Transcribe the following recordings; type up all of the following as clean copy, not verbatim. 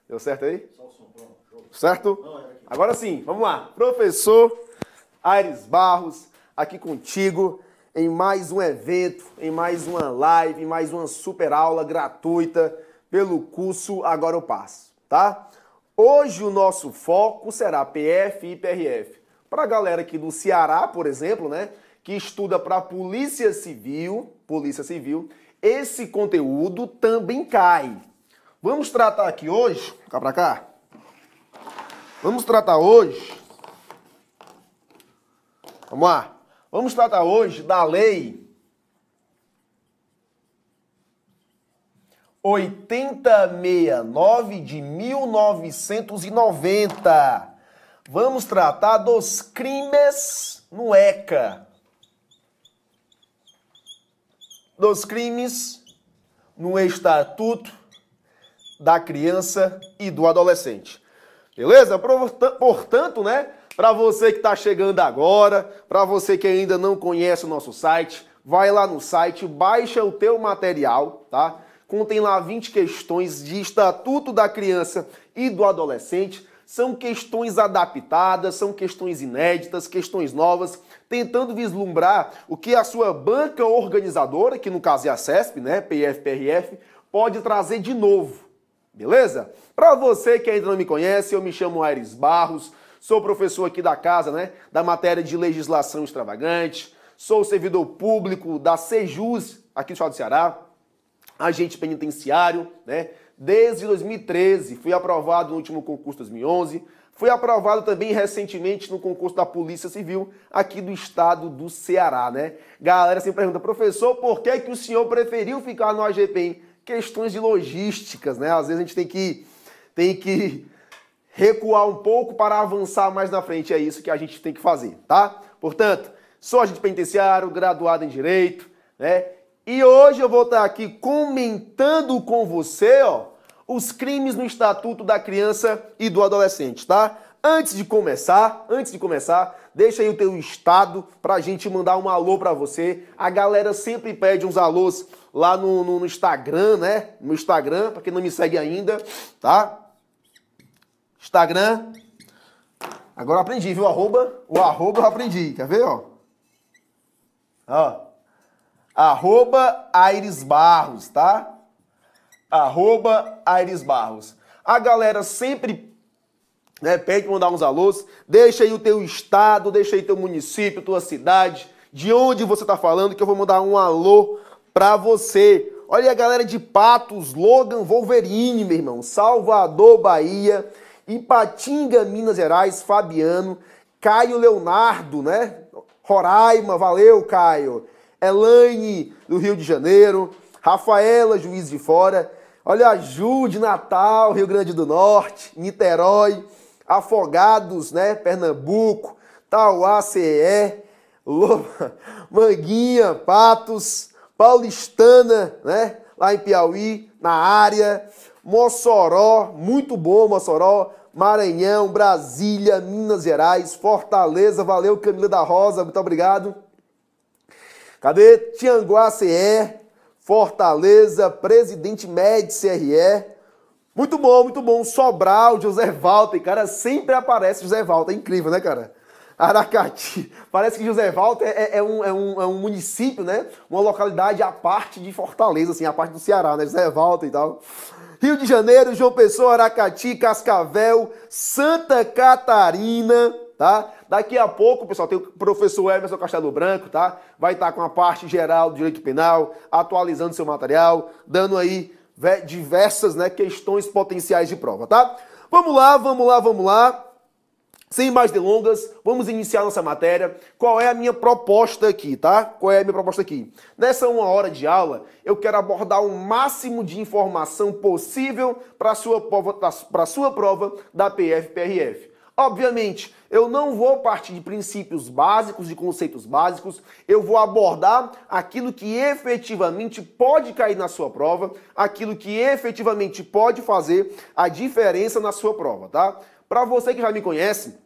Deu certo aí? Certo? Agora sim, vamos lá. Professor Aires Barros, aqui contigo em mais um evento, em mais uma live, em mais uma super aula gratuita pelo curso Agora Eu Passo, tá? Hoje o nosso foco será PF e PRF. Para a galera aqui do Ceará, por exemplo, né, que estuda para Polícia Civil, esse conteúdo também cai. Vamos tratar aqui hoje, cá pra cá. Vamos tratar hoje, vamos lá, vamos tratar hoje da Lei 8069 de 1990. Vamos tratar dos crimes no ECA. Dos crimes no Estatuto da Criança e do Adolescente. Beleza? Portanto, né, para você que está chegando agora, para você que ainda não conhece o nosso site, vai lá no site, baixa o teu material, tá? Contém lá 20 questões de Estatuto da Criança e do Adolescente. São questões adaptadas, são questões inéditas, questões novas, tentando vislumbrar o que a sua banca organizadora, que no caso é a CESP, né, PF-PRF, pode trazer de novo. Beleza? Para você que ainda não me conhece, eu me chamo Aires Barros, sou professor aqui da casa, né, da matéria de legislação extravagante, sou servidor público da Sejus, aqui do estado do Ceará, agente penitenciário, né, desde 2013, fui aprovado no último concurso 2011, fui aprovado também recentemente no concurso da Polícia Civil aqui do estado do Ceará, né. Galera sempre pergunta, professor, por que que o senhor preferiu ficar no AGPEM? Questões de logísticas, né? Às vezes a gente tem que recuar um pouco para avançar mais na frente. É isso que a gente tem que fazer, tá? Portanto, sou agente penitenciário, graduado em Direito, né? E hoje eu vou estar aqui comentando com você, ó, os crimes no Estatuto da Criança e do Adolescente, tá? Antes de começar, deixa aí o teu estado pra gente mandar um alô pra você. A galera sempre pede uns alôs lá no Instagram, né? No Instagram, pra quem não me segue ainda, tá? Instagram. Agora eu aprendi, viu? O arroba eu aprendi. Quer ver, ó? Ó. @Aires Barros, tá? @Aires Barros. A galera sempre, né, pede pra mandar uns alôs. Deixa aí o teu estado, deixa aí teu município, tua cidade, de onde você tá falando, que eu vou mandar um alô pra você. Olha aí a galera de Patos, Logan Wolverine, meu irmão. Salvador, Bahia. Ipatinga, Minas Gerais, Fabiano. Caio Leonardo, né? Roraima, valeu, Caio. Elaine, do Rio de Janeiro. Rafaela, Juiz de Fora. Olha a Ju de Natal, Rio Grande do Norte. Niterói. Afogados, né? Pernambuco. Tauá, CE. Manguinha, Patos. Paulistana, né? Lá em Piauí, na área. Mossoró, muito bom Mossoró. Maranhão, Brasília, Minas Gerais, Fortaleza, valeu Camila da Rosa, muito obrigado. Cadê? Tianguá, CE, Fortaleza, Presidente Médici, CRE. Muito bom. Sobral, José Walter, cara, sempre aparece José Walter, é incrível, né, cara? Aracati, parece que José Walter é um município, né? Uma localidade à parte de Fortaleza, assim, à parte do Ceará, né? José Walter e tal. Rio de Janeiro, João Pessoa, Aracati, Cascavel, Santa Catarina, tá? Daqui a pouco, pessoal, tem o professor Emerson Castelo Branco, tá? Vai estar com a parte geral do direito penal, atualizando seu material, dando aí diversas, né, questões potenciais de prova, tá? Vamos lá. Sem mais delongas, vamos iniciar nossa matéria. Qual é a minha proposta aqui, tá? Nessa 1 hora de aula, eu quero abordar o máximo de informação possível para a sua prova da PF-PRF. Obviamente, eu não vou partir de princípios básicos, de conceitos básicos, eu vou abordar aquilo que efetivamente pode cair na sua prova, aquilo que efetivamente pode fazer a diferença na sua prova, tá? Para você que já me conhece,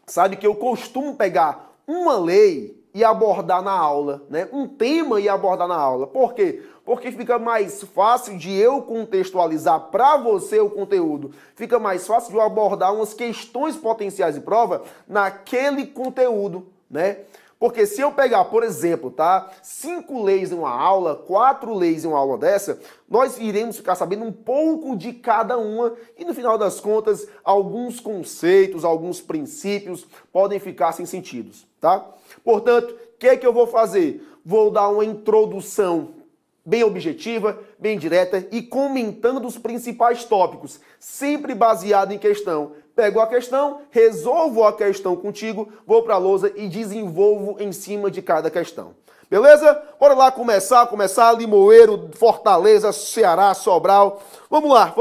sabe que eu costumo pegar uma lei e abordar na aula, né? Um tema e abordar na aula. Por quê? Porque fica mais fácil de eu contextualizar para você o conteúdo. Fica mais fácil de eu abordar umas questões potenciais de prova naquele conteúdo, né? Porque se eu pegar, por exemplo, tá, 5 leis em uma aula, 4 leis em uma aula dessa, nós iremos ficar sabendo um pouco de cada uma e no final das contas, alguns conceitos, alguns princípios podem ficar sem sentido, tá? Portanto, o que é que eu vou fazer? Vou dar uma introdução bem objetiva, bem direta e comentando os principais tópicos, sempre baseado em questão. Pego a questão, resolvo a questão contigo, vou para a lousa e desenvolvo em cima de cada questão. Beleza? Bora lá começar. Limoeiro, Fortaleza, Ceará, Sobral. Vamos lá.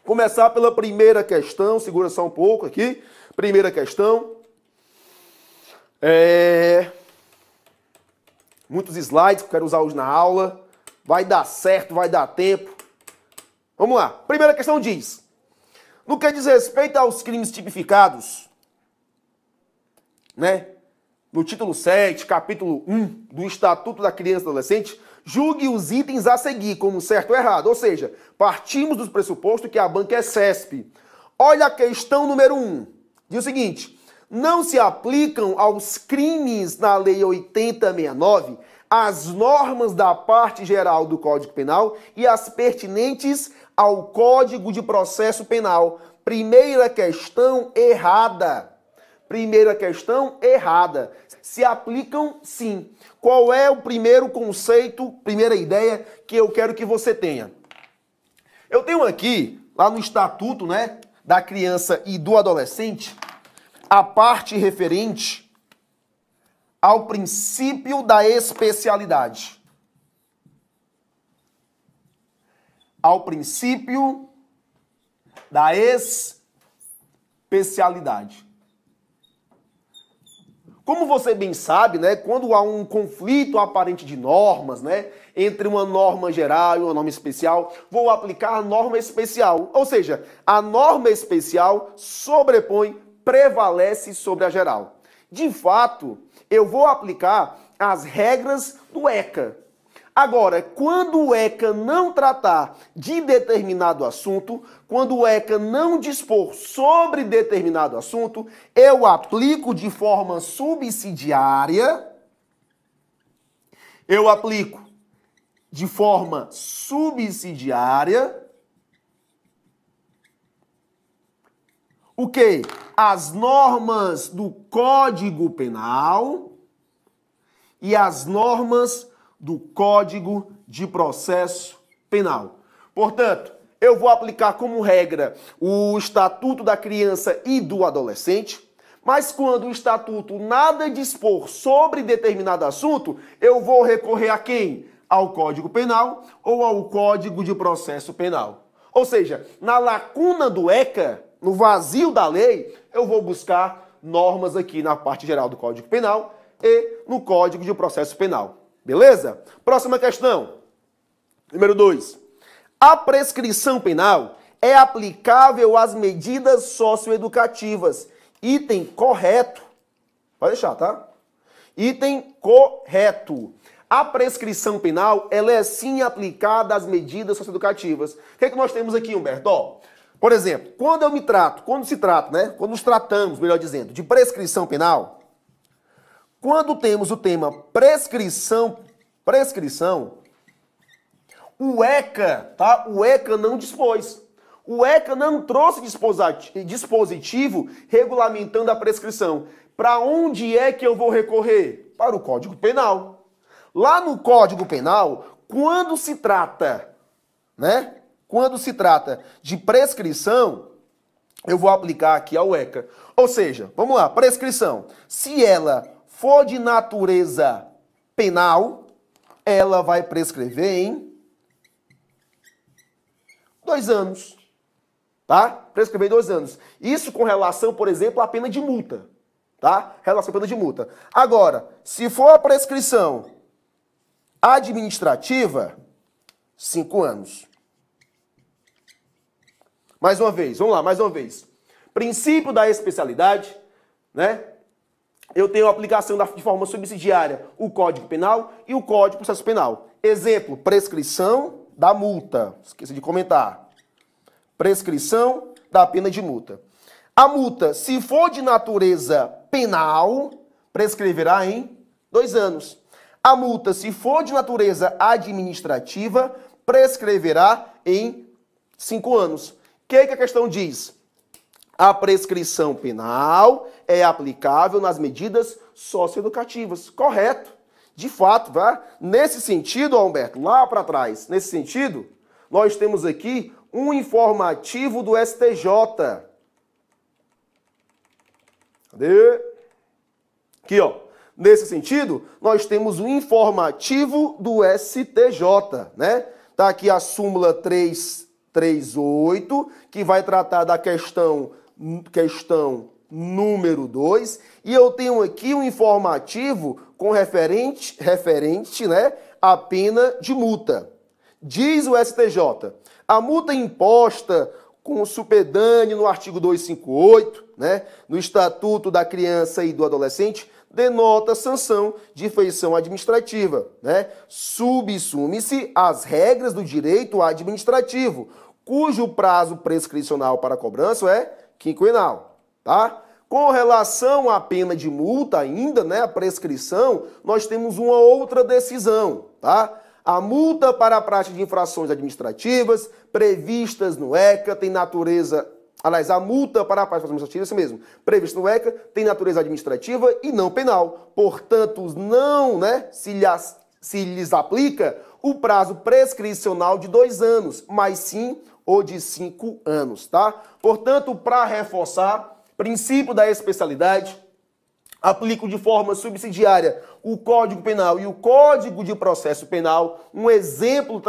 Começar pela primeira questão, segura só um pouco aqui. Primeira questão. Muitos slides que eu quero usar hoje na aula. Vai dar certo, vai dar tempo. Vamos lá. Primeira questão diz: no que diz respeito aos crimes tipificados, né? No título 7, capítulo 1 do Estatuto da Criança e do Adolescente, julgue os itens a seguir como certo ou errado. Ou seja, partimos do pressuposto que a banca é CESP. Olha a questão número 1. Diz o seguinte: não se aplicam aos crimes na Lei 8069 as normas da parte geral do Código Penal e as pertinentes ao Código de Processo Penal. Primeira questão errada. Se aplicam, sim. Qual é o primeiro conceito, primeira ideia que eu quero que você tenha? Eu tenho aqui, lá no Estatuto, né, da Criança e do Adolescente, a parte referente ao princípio da especialidade. Ao princípio da especialidade. Como você bem sabe, né, quando há um conflito aparente de normas, né, entre uma norma geral e uma norma especial, vou aplicar a norma especial. Ou seja, a norma especial sobrepõe, prevalece sobre a geral. De fato, eu vou aplicar as regras do ECA. Agora, quando o ECA não tratar de determinado assunto, quando o ECA não dispor sobre determinado assunto, eu aplico de forma subsidiária, o quê? As normas do Código Penal e as normas do Código de Processo Penal. Portanto, eu vou aplicar como regra o Estatuto da Criança e do Adolescente, mas quando o Estatuto nada dispor sobre determinado assunto, eu vou recorrer a quem? Ao Código Penal ou ao Código de Processo Penal. Ou seja, na lacuna do ECA, no vazio da lei, eu vou buscar normas aqui na parte geral do Código Penal e no Código de Processo Penal. Beleza? Próxima questão. Número 2. A prescrição penal é aplicável às medidas socioeducativas. Item correto. Pode deixar, tá? Item correto. A prescrição penal, ela é sim aplicada às medidas socioeducativas. O que é que nós temos aqui, Humberto? Ó, por exemplo, quando nos tratamos, melhor dizendo, de prescrição penal, quando temos o tema prescrição, o ECA, tá? O ECA não dispôs. O ECA não trouxe dispositivo regulamentando a prescrição. Para onde é que eu vou recorrer? Para o Código Penal. Lá no Código Penal, quando se trata, né? Quando se trata de prescrição, eu vou aplicar aqui ao ECA. Ou seja, vamos lá, prescrição. Se ela for de natureza penal, ela vai prescrever em 2 anos. Tá? Prescrever em 2 anos. Isso com relação, por exemplo, à pena de multa. Tá? Relação à pena de multa. Agora, se for a prescrição administrativa, 5 anos. Mais uma vez, vamos lá, mais uma vez. Princípio da especialidade, né? Eu tenho a aplicação de forma subsidiária o Código Penal e o Código de Processo Penal. Exemplo, prescrição da multa. Esqueci de comentar. Prescrição da pena de multa. A multa, se for de natureza penal, prescreverá em 2 anos. A multa, se for de natureza administrativa, prescreverá em 5 anos. O que a questão diz? A prescrição penal é aplicável nas medidas socioeducativas. Correto. De fato, tá? Nesse sentido, Alberto, lá para trás, nesse sentido, nós temos aqui um informativo do STJ. Cadê? Aqui, ó. Nesse sentido, nós temos um informativo do STJ, né? Tá aqui a súmula 338, que vai tratar da questão número 2, e eu tenho aqui um informativo com referente, né, à pena de multa. Diz o STJ, a multa imposta com supedâneo no artigo 258, né, no Estatuto da Criança e do Adolescente, denota sanção de feição administrativa, né? Subsume-se às regras do direito administrativo, cujo prazo prescricional para cobrança é quinquenal, tá? Com relação à pena de multa ainda, né, a prescrição, nós temos uma outra decisão, tá? A multa para a prática de infrações administrativas previstas no ECA tem natureza... Aliás, a multa para a prática administrativa, isso mesmo, prevista no ECA, tem natureza administrativa e não penal. Portanto, não, né, se lhes aplica o prazo prescricional de 2 anos, mas sim o de 5 anos, tá? Portanto, para reforçar, princípio da especialidade, aplico de forma subsidiária o Código Penal e o Código de Processo Penal. Um exemplo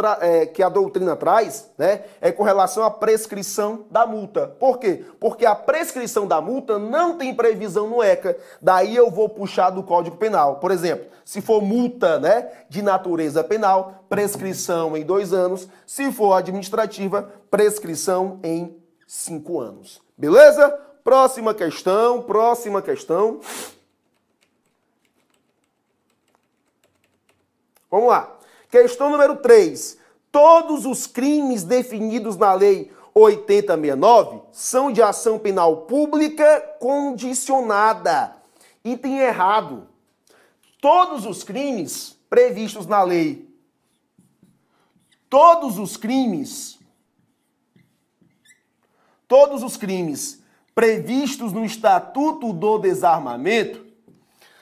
que a doutrina traz, né, é com relação à prescrição da multa. Por quê? Porque a prescrição da multa não tem previsão no ECA. Daí eu vou puxar do Código Penal. Por exemplo, se for multa, né, de natureza penal, prescrição em 2 anos. Se for administrativa, prescrição em 5 anos. Beleza? Próxima questão. Vamos lá. Questão número 3. Todos os crimes definidos na Lei 8069 são de ação penal pública condicionada. Item errado. Todos os crimes previstos na lei, todos os crimes previstos no Estatuto do Desarmamento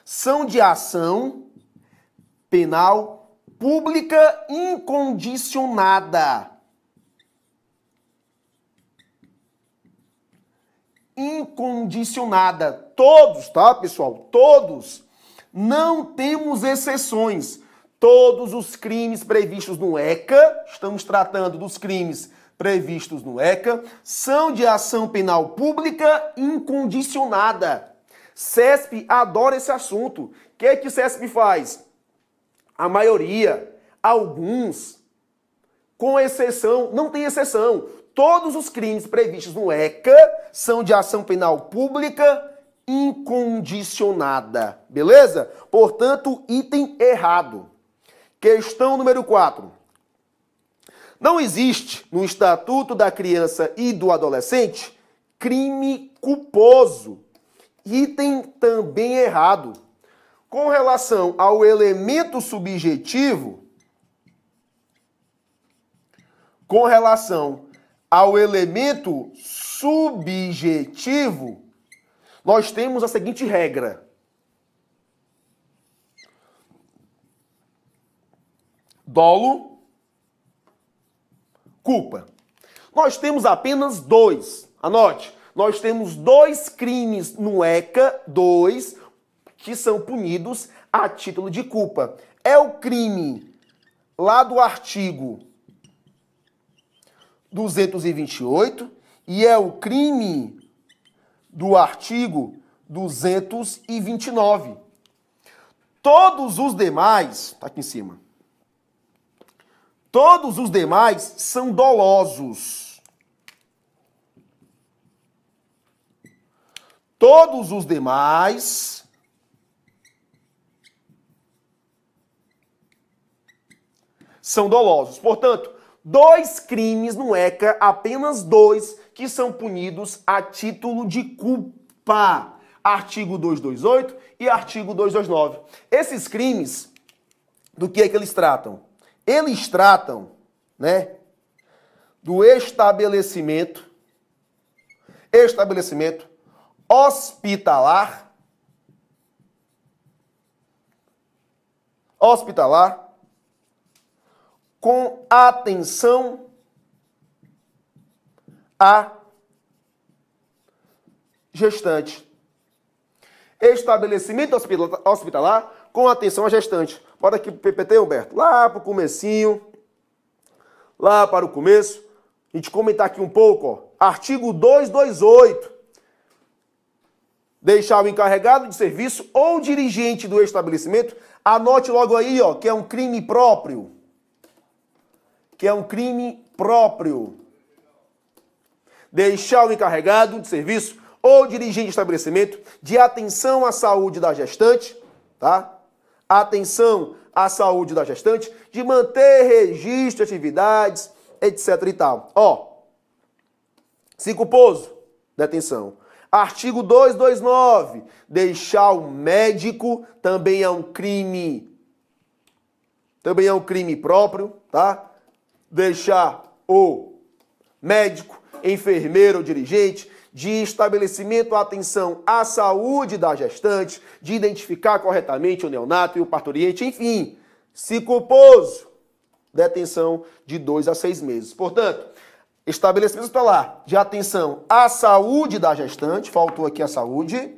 são de ação penal pública incondicionada. Incondicionada. Todos, tá, pessoal? Todos. Não temos exceções. Todos os crimes previstos no ECA, estamos tratando dos crimes previstos no ECA, são de ação penal pública incondicionada. CESP adora esse assunto. O que é que o CESP faz? A maioria, alguns, com exceção, não tem exceção. Todos os crimes previstos no ECA são de ação penal pública incondicionada. Beleza? Portanto, item errado. Questão número 4. Não existe no Estatuto da Criança e do Adolescente crime culposo. Item também errado. Com relação ao elemento subjetivo, nós temos a seguinte regra. Dolo, culpa. Nós temos apenas 2. Anote. Nós temos 2 crimes no ECA, 2 que são punidos a título de culpa. É o crime lá do artigo 228 e é o crime do artigo 229. Todos os demais, tá aqui em cima, todos os demais são dolosos. Todos os demais são dolosos. Portanto, 2 crimes no ECA, apenas 2, que são punidos a título de culpa. Artigo 228 e artigo 229. Esses crimes, do que é que eles tratam? Eles tratam, né, do estabelecimento hospitalar com atenção à gestante. Estabelecimento hospitalar com atenção à gestante. Bora aqui pro PPT, Humberto. Lá pro comecinho. Lá para o começo. A gente comentar aqui um pouco, ó. Artigo 228. Deixar o encarregado de serviço ou dirigente do estabelecimento. Anote logo aí, ó, que é um crime próprio. Deixar o encarregado de serviço ou dirigente de estabelecimento de atenção à saúde da gestante, tá? Atenção à saúde da gestante, de manter registro de atividades, etc e tal. Ó, se culposo, detenção. Artigo 229, deixar o médico também é um crime próprio, tá? Deixar o médico, enfermeiro ou dirigente de estabelecimento atenção à saúde da gestante, de identificar corretamente o neonato e o parturiente, enfim, se culposo, detenção de 2 a 6 meses. Portanto, estabelecimento hospitalar de atenção à saúde da gestante, faltou aqui a saúde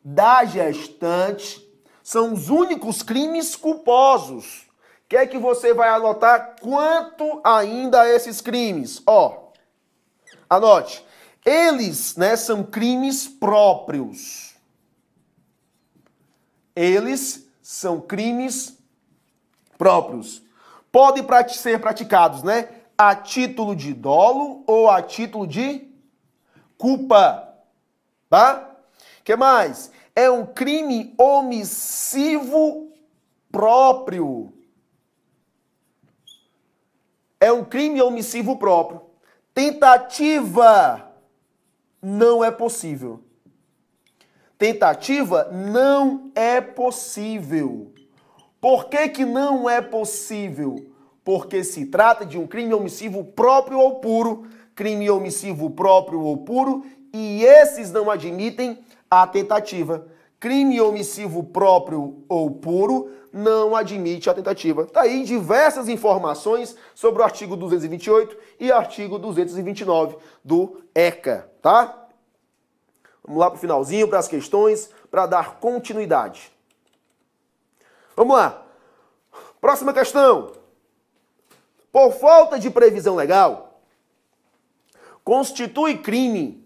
da gestante, são os únicos crimes culposos. O que é que você vai anotar quanto ainda a esses crimes? Ó, anote. Eles, né, são crimes próprios. Eles são crimes próprios. Podem ser praticados, né, a título de dolo ou a título de culpa. Tá? O que mais? É um crime omissivo próprio. É um crime omissivo próprio. Tentativa não é possível. Tentativa não é possível. Por que que não é possível? Porque se trata de um crime omissivo próprio ou puro. Crime omissivo próprio ou puro. E esses não admitem a tentativa. Crime omissivo próprio ou puro não admite a tentativa. Está aí diversas informações sobre o artigo 228 e artigo 229 do ECA, tá? Vamos lá para o finalzinho, para as questões, para dar continuidade. Vamos lá. Próxima questão. Por falta de previsão legal, constitui crime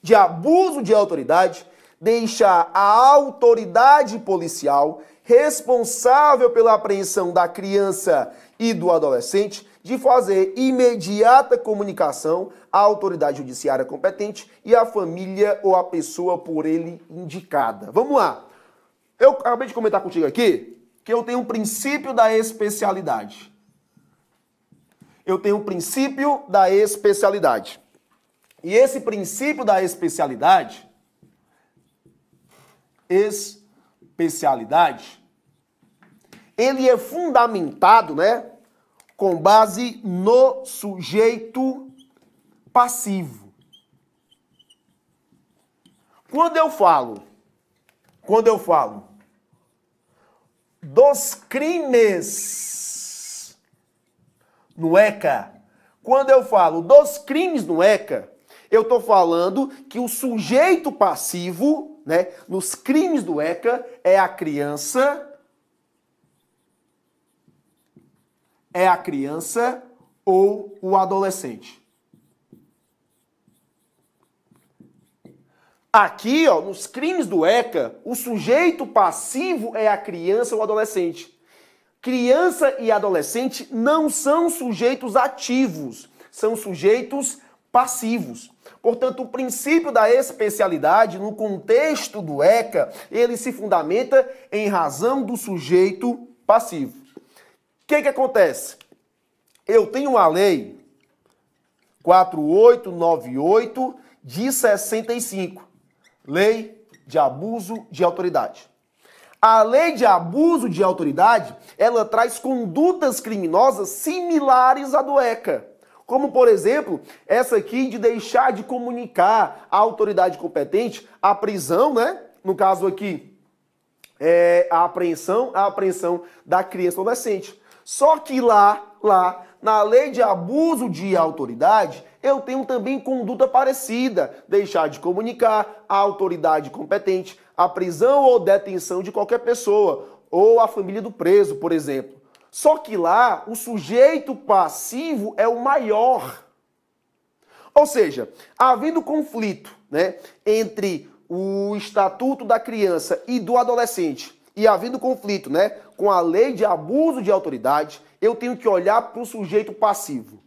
de abuso de autoridade deixar a autoridade policial responsável pela apreensão da criança e do adolescente de fazer imediata comunicação à autoridade judiciária competente e à família ou à pessoa por ele indicada. Vamos lá. Eu acabei de comentar contigo aqui que eu tenho um princípio da especialidade. E esse princípio da especialidade, ele é fundamentado, né, com base no sujeito passivo. Quando eu falo dos crimes no ECA, eu estou falando que o sujeito passivo, né, nos crimes do ECA é a criança ou o adolescente. Aqui, ó, nos crimes do ECA, o sujeito passivo é a criança ou o adolescente. Criança e adolescente não são sujeitos ativos, são sujeitos passivos. Portanto, o princípio da especialidade, no contexto do ECA, ele se fundamenta em razão do sujeito passivo. O que acontece? Eu tenho uma lei 4898 de 65, Lei de Abuso de Autoridade. A lei de abuso de autoridade, ela traz condutas criminosas similares à do ECA. Como, por exemplo, essa aqui de deixar de comunicar à autoridade competente a prisão, né? No caso aqui, a apreensão da criança ou adolescente. Só que lá, na lei de abuso de autoridade, eu tenho também conduta parecida. Deixar de comunicar à autoridade competente a prisão ou detenção de qualquer pessoa, ou a família do preso, por exemplo. Só que lá, o sujeito passivo é o maior. Ou seja, havendo conflito, né, entre o Estatuto da Criança e do Adolescente, e havendo conflito, né, com a lei de abuso de autoridade, eu tenho que olhar para o sujeito passivo.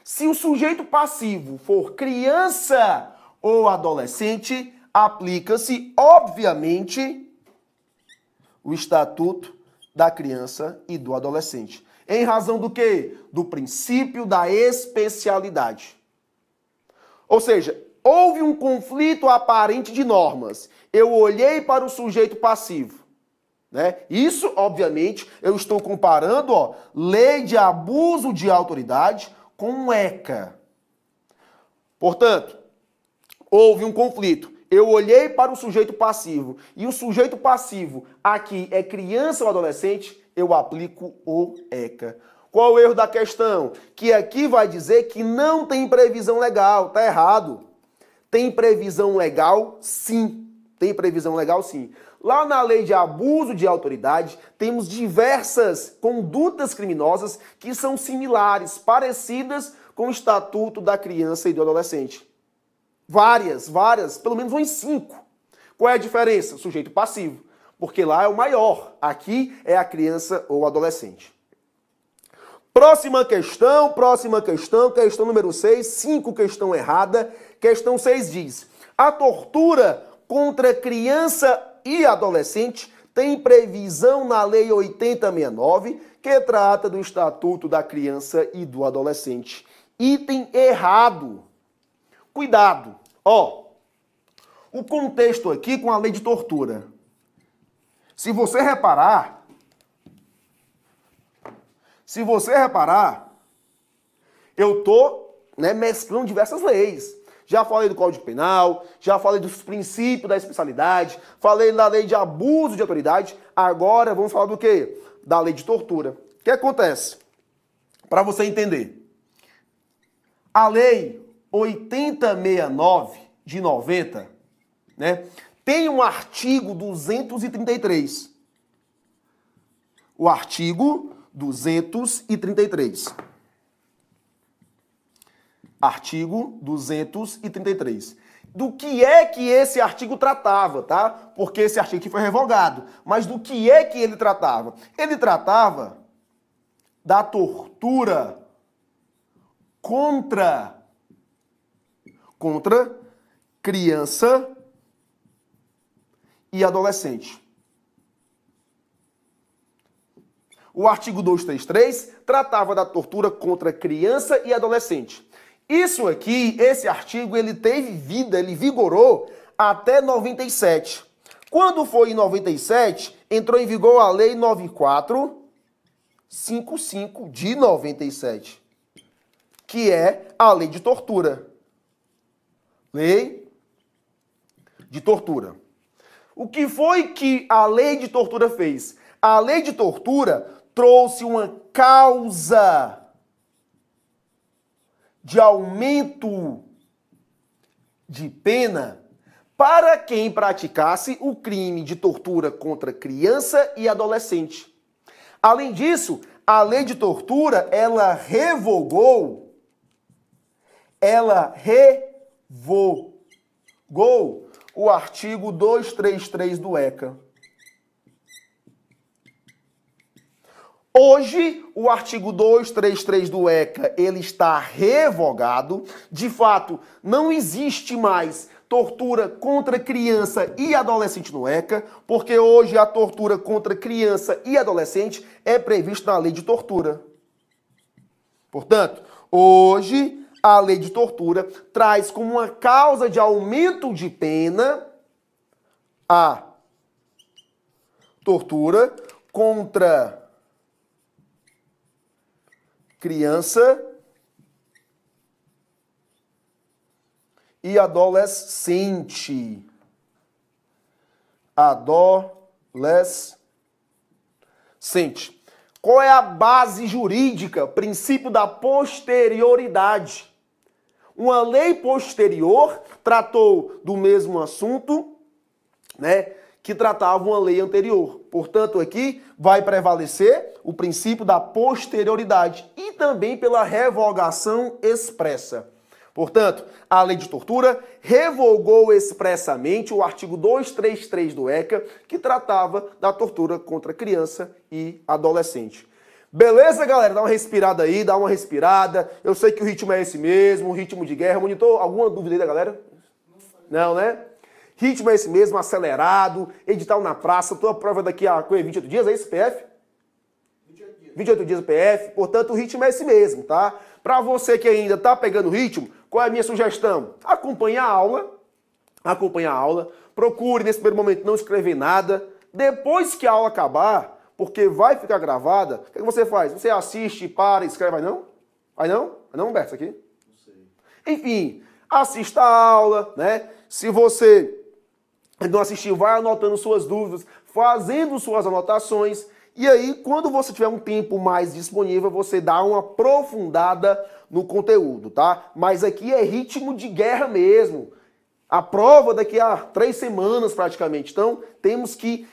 Se o sujeito passivo for criança ou adolescente, aplica-se, obviamente, o Estatuto da Criança e do Adolescente. Em razão do quê? Do princípio da especialidade. Ou seja, houve um conflito aparente de normas. Eu olhei para o sujeito passivo, né? Isso, obviamente, eu estou comparando, lei de abuso de autoridade com o ECA. Portanto, houve um conflito. Eu olhei para o sujeito passivo e o sujeito passivo aqui é criança ou adolescente, eu aplico o ECA. Qual o erro da questão? Que aqui vai dizer que não tem previsão legal. Tá errado. Tem previsão legal, sim. Tem previsão legal, sim. Lá na lei de abuso de autoridade, temos diversas condutas criminosas que são similares, parecidas com o Estatuto da Criança e do Adolescente. Várias, pelo menos uns 5. Qual é a diferença? Sujeito passivo, porque lá é o maior. Aqui é a criança ou adolescente. Próxima questão, questão número 6, 5 questão errada. Questão 6 diz: a tortura contra criança e adolescente tem previsão na Lei 8069, que trata do Estatuto da Criança e do Adolescente. Item errado. Cuidado. O contexto aqui com a lei de tortura. Se você reparar, eu tô, mesclando diversas leis. Já falei do Código Penal, já falei dos princípios da especialidade, falei da lei de abuso de autoridade, agora vamos falar do quê? Da lei de tortura. O que acontece? Para você entender. A lei 8069 de 90, tem um artigo 233. O artigo 233. Artigo 233. Do que é que esse artigo tratava, tá? Porque esse artigo aqui foi revogado. Mas do que é que ele tratava? Ele tratava da tortura contra criança e adolescente. O artigo 233 tratava da tortura contra criança e adolescente. Isso aqui, esse artigo, ele teve vida, ele vigorou até 97. Quando foi em 97, entrou em vigor a Lei 9455 de 97, que é a Lei de Tortura. Lei de Tortura. O que foi que a Lei de Tortura fez? A Lei de Tortura trouxe uma causa de aumento de pena para quem praticasse o crime de tortura contra criança e adolescente. Além disso, a lei de tortura, ela revogou o artigo 233 do ECA. Hoje, o artigo 233 do ECA, ele está revogado. De fato, não existe mais tortura contra criança e adolescente no ECA, porque hoje a tortura contra criança e adolescente é prevista na lei de tortura. Portanto, hoje, a lei de tortura traz como uma causa de aumento de pena a tortura contra criança e adolescente. Adolescente. Qual é a base jurídica? Princípio da posterioridade. Uma lei posterior tratou do mesmo assunto, né, que tratava uma lei anterior. Portanto, aqui vai prevalecer o princípio da posterioridade e também pela revogação expressa. Portanto, a lei de tortura revogou expressamente o artigo 233 do ECA, que tratava da tortura contra criança e adolescente. Beleza, galera? Dá uma respirada aí, dá uma respirada. Eu sei que o ritmo é esse mesmo, o ritmo de guerra. Monitor, alguma dúvida aí da galera? Não, né? Ritmo é esse mesmo, acelerado, edital na praça, tua prova daqui a 28 dias, é isso, PF? 28 dias o PF, portanto o ritmo é esse mesmo, tá? Pra você que ainda tá pegando o ritmo, qual é a minha sugestão? Acompanhe a aula, procure nesse primeiro momento não escrever nada, depois que a aula acabar, porque vai ficar gravada, o que você faz? Você assiste, para, escreve, vai não? Vai não? Vai não, Humberto, aqui? Não sei. Enfim, assista a aula, né? Se você não assistiu, vai anotando suas dúvidas, fazendo suas anotações, e aí, quando você tiver um tempo mais disponível, você dá uma aprofundada no conteúdo, tá? Mas aqui é ritmo de guerra mesmo. A prova daqui a 3 semanas praticamente. Então, temos que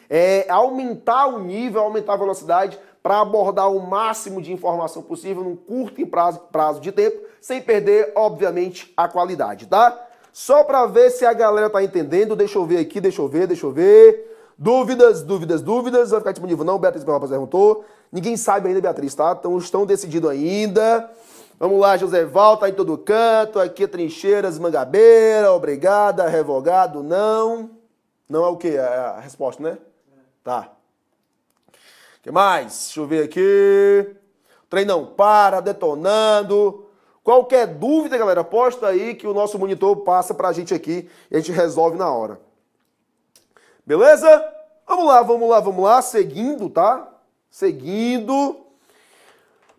aumentar o nível, aumentar a velocidade para abordar o máximo de informação possível num curto prazo de tempo, sem perder, obviamente, a qualidade, tá? Só para ver se a galera tá entendendo, deixa eu ver aqui, deixa eu ver. Dúvidas? Vai ficar disponível não? Beatriz perguntou. Ninguém sabe ainda, Beatriz, tá? Então estão decididos ainda. Vamos lá, José Val, tá em todo canto. Aqui é Trincheiras, Mangabeira, obrigada, revogado, não. Não é o quê? É a resposta, né? Tá. O que mais? Deixa eu ver aqui. O trem não para, detonando. Qualquer dúvida, galera, posta aí que o nosso monitor passa pra gente aqui e a gente resolve na hora. Beleza? Vamos lá. Seguindo, tá? Seguindo.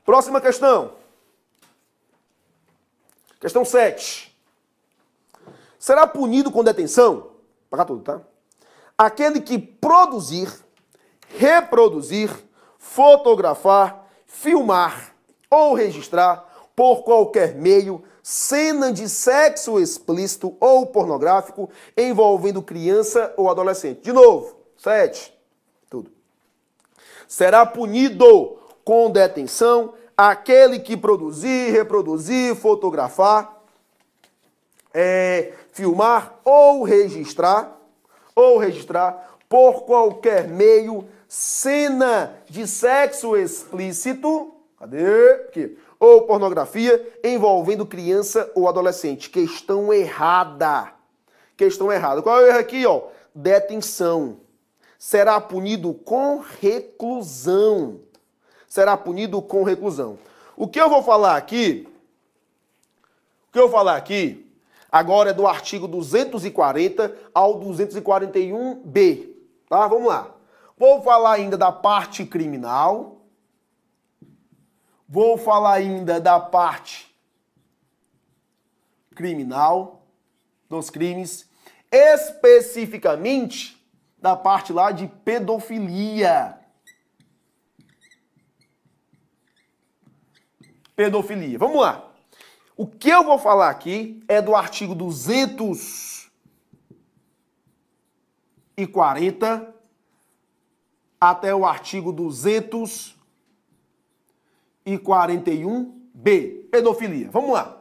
Próxima questão. Questão 7. Será punido com detenção? Pagar tudo, tá? Aquele que produzir, reproduzir, fotografar, filmar ou registrar por qualquer meio, cena de sexo explícito ou pornográfico envolvendo criança ou adolescente. De novo, 7. Tudo. Será punido com detenção aquele que produzir, reproduzir, fotografar, filmar ou registrar por qualquer meio cena de sexo explícito. Cadê? Aqui. Ou pornografia envolvendo criança ou adolescente. Questão errada. Qual é o erro aqui, ó? Detenção. Será punido com reclusão. O que eu vou falar aqui, agora é do artigo 240 ao 241b, tá? Vamos lá. Vou falar ainda da parte criminal. Vou falar ainda da parte criminal dos crimes, especificamente da parte lá de pedofilia. Vamos lá. O que eu vou falar aqui é do artigo 240 até o artigo 241b, pedofilia. Vamos lá.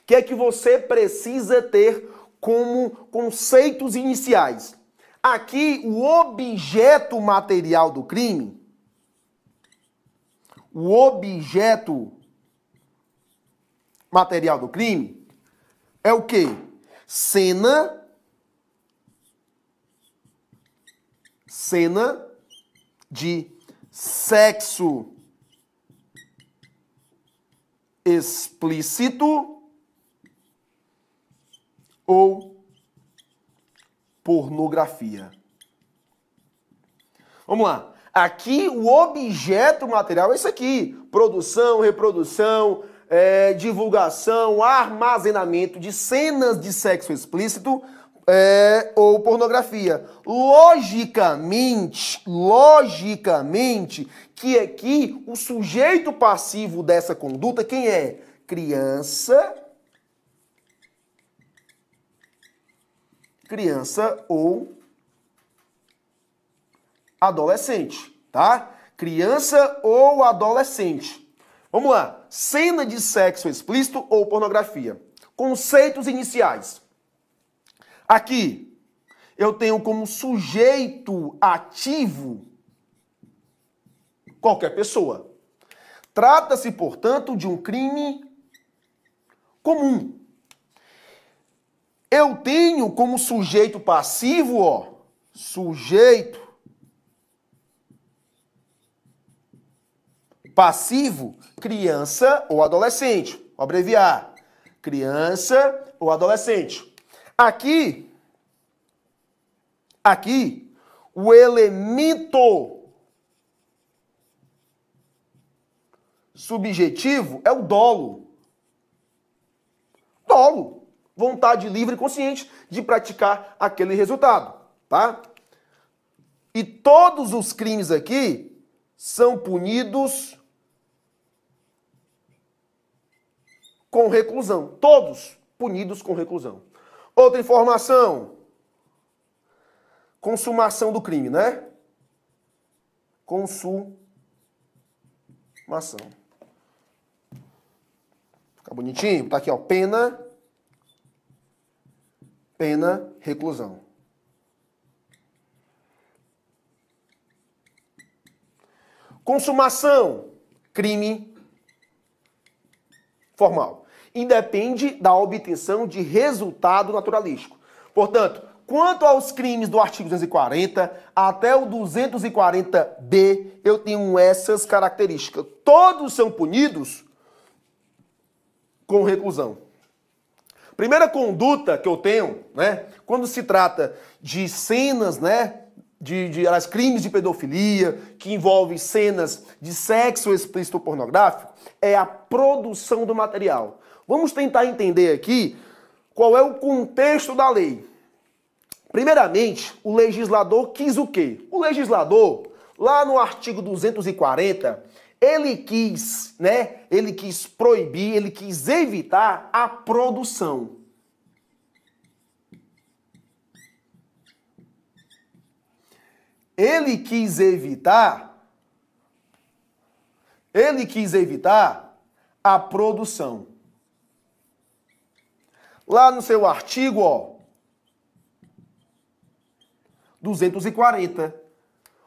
O que é que você precisa ter como conceitos iniciais? Aqui, o objeto material do crime o objeto material do crime é o quê? Cena de sexo explícito ou pornografia. Vamos lá. Aqui o objeto material é isso aqui. Produção, reprodução, divulgação, armazenamento de cenas de sexo explícito ou pornografia. Logicamente, que aqui o sujeito passivo dessa conduta, quem é? Criança ou adolescente, tá? Criança ou adolescente. Vamos lá. Cena de sexo explícito ou pornografia. Conceitos iniciais. Aqui, eu tenho como sujeito ativo qualquer pessoa. Trata-se, portanto, de um crime comum. Eu tenho como sujeito passivo, ó, sujeito passivo, criança ou adolescente. Vou abreviar. Criança ou adolescente. Aqui, o elemento subjetivo é o dolo. Dolo. Vontade livre e consciente de praticar aquele resultado, tá? E todos os crimes aqui são punidos com reclusão. Todos punidos com reclusão. Outra informação. Consumação do crime, né? Consumação. Fica bonitinho? Tá aqui, ó. Pena, reclusão. Consumação, crime formal. Independe da obtenção de resultado naturalístico. Portanto, quanto aos crimes do artigo 240 até o 240B, eu tenho essas características. Todos são punidos com reclusão. Primeira conduta que eu tenho, né, quando se trata de cenas, né, de crimes de pedofilia, que envolvem cenas de sexo explícito ou pornográfico, é a produção do material. Vamos tentar entender aqui qual é o contexto da lei. Primeiramente, o legislador quis o quê? O legislador, lá no artigo 240, ele quis proibir, ele quis evitar a produção. Ele quis evitar a produção. Lá no seu artigo, ó, 240.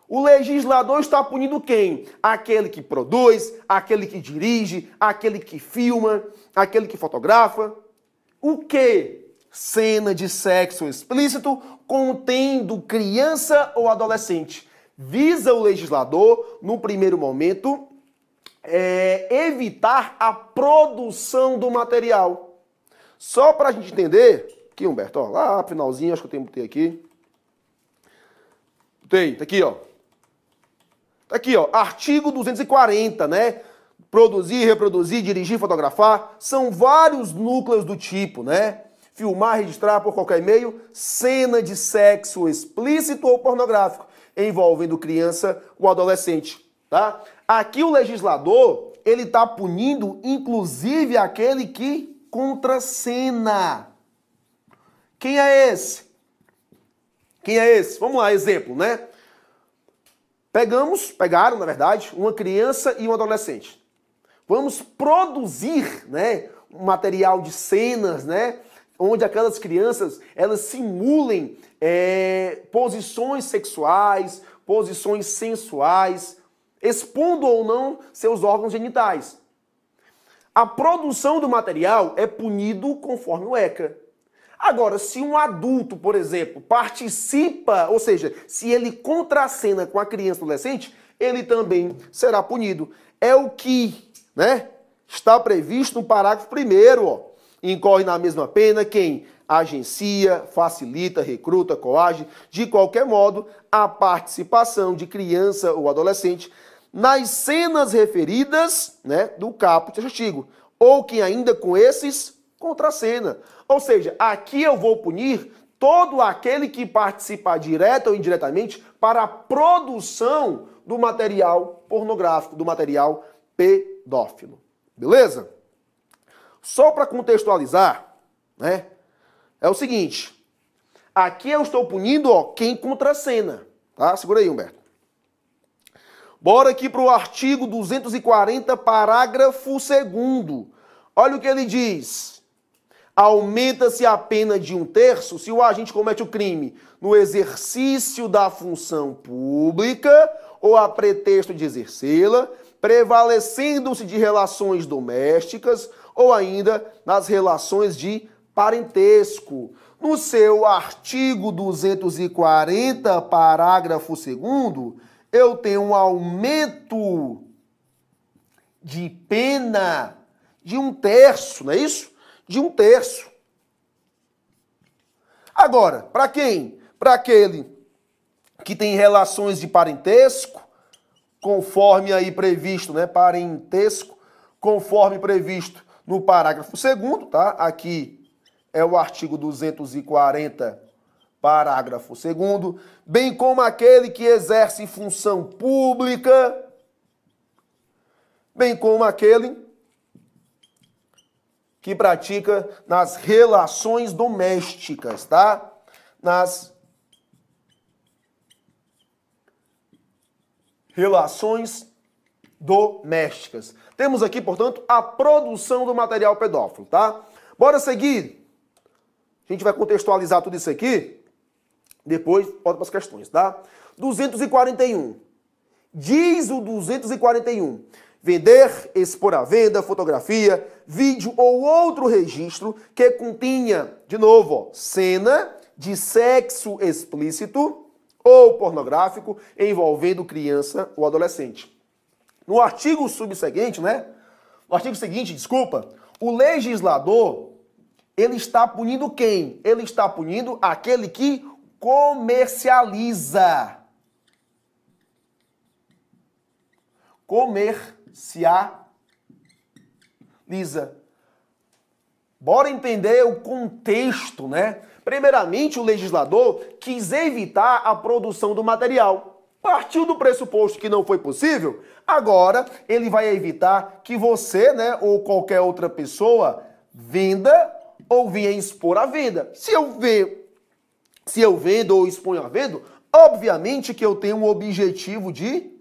O legislador está punindo quem? Aquele que produz, aquele que dirige, aquele que filma, aquele que fotografa. O quê? Cena de sexo explícito contendo criança ou adolescente. Visa o legislador, no primeiro momento, evitar a produção do material. Só para a gente entender, aqui, Humberto, ó, lá no finalzinho, acho que eu tenho que botar aqui. Tá aqui, ó. Tá aqui, ó. Artigo 240, né? Produzir, reproduzir, dirigir, fotografar. São vários núcleos do tipo, né? Filmar, registrar por qualquer meio, cena de sexo explícito ou pornográfico, envolvendo criança ou adolescente, tá? Aqui o legislador, ele tá punindo, inclusive, aquele que contracena. Quem é esse? Vamos lá, exemplo, né? Pegaram, na verdade, uma criança e um adolescente. Vamos produzir, né, um material de cenas, né, onde aquelas crianças, elas simulem posições sexuais, posições sensuais, expondo ou não seus órgãos genitais. A produção do material é punido conforme o ECA. Agora, se um adulto, por exemplo, participa, ou seja, se ele contracena com a criança ou adolescente, ele também será punido. É o que, né, está previsto no parágrafo 1º, ó. Incorre na mesma pena quem agencia, facilita, recruta, coage, de qualquer modo, a participação de criança ou adolescente nas cenas referidas, né, do caput deste artigo, ou quem ainda com esses contracena. Ou seja, aqui eu vou punir todo aquele que participar direta ou indiretamente para a produção do material pornográfico, do material pedófilo. Beleza? Só para contextualizar, né, é o seguinte. Aqui eu estou punindo, ó, quem contracena. Tá? Segura aí, Humberto. Bora aqui para o artigo 240, parágrafo 2º. Olha o que ele diz. Aumenta-se a pena de 1/3 se o agente comete o crime no exercício da função pública ou a pretexto de exercê-la, prevalecendo-se de relações domésticas ou ainda nas relações de parentesco. No seu artigo 240, parágrafo 2º, eu tenho um aumento de pena de 1/3, não é isso? De 1/3. Agora, para quem? Para aquele que tem relações de parentesco, conforme aí previsto, né? Parentesco, conforme previsto no parágrafo 2º, tá? Aqui é o artigo 240, parágrafo 2º, bem como aquele que exerce função pública, bem como aquele que pratica nas relações domésticas, tá? Nas relações domésticas. Temos aqui, portanto, a produção do material pedófilo, tá? Bora seguir. A gente vai contextualizar tudo isso aqui, depois volta para as questões, tá? 241. Diz o 241. Vender, expor à venda, fotografia, vídeo ou outro registro que continha, de novo, ó, cena de sexo explícito ou pornográfico envolvendo criança ou adolescente. No artigo subseguinte, né? No artigo seguinte, desculpa, o legislador, ele está punindo quem? Ele está punindo aquele que comercializa. Comercializa. Bora entender o contexto, né? Primeiramente, o legislador quis evitar a produção do material. Partiu do pressuposto que não foi possível, agora ele vai evitar que você, né, ou qualquer outra pessoa venda ou venha expor à venda. Se eu vendo ou exponho à venda, obviamente que eu tenho um objetivo de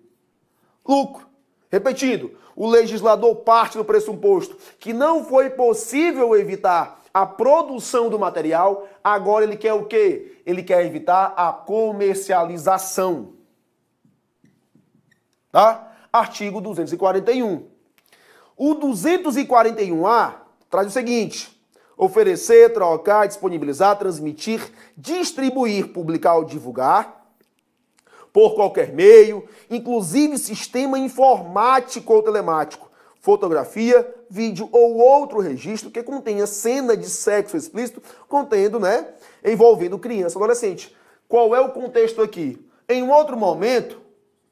lucro. Repetindo, o legislador parte do pressuposto que não foi possível evitar a produção do material, agora ele quer o quê? Ele quer evitar a comercialização. Tá? Artigo 241. O 241A traz o seguinte: oferecer, trocar, disponibilizar, transmitir, distribuir, publicar ou divulgar por qualquer meio, inclusive sistema informático ou telemático, fotografia, vídeo ou outro registro que contenha cena de sexo explícito, contendo, né, envolvendo criança ou adolescente. Qual é o contexto aqui? Em um outro momento,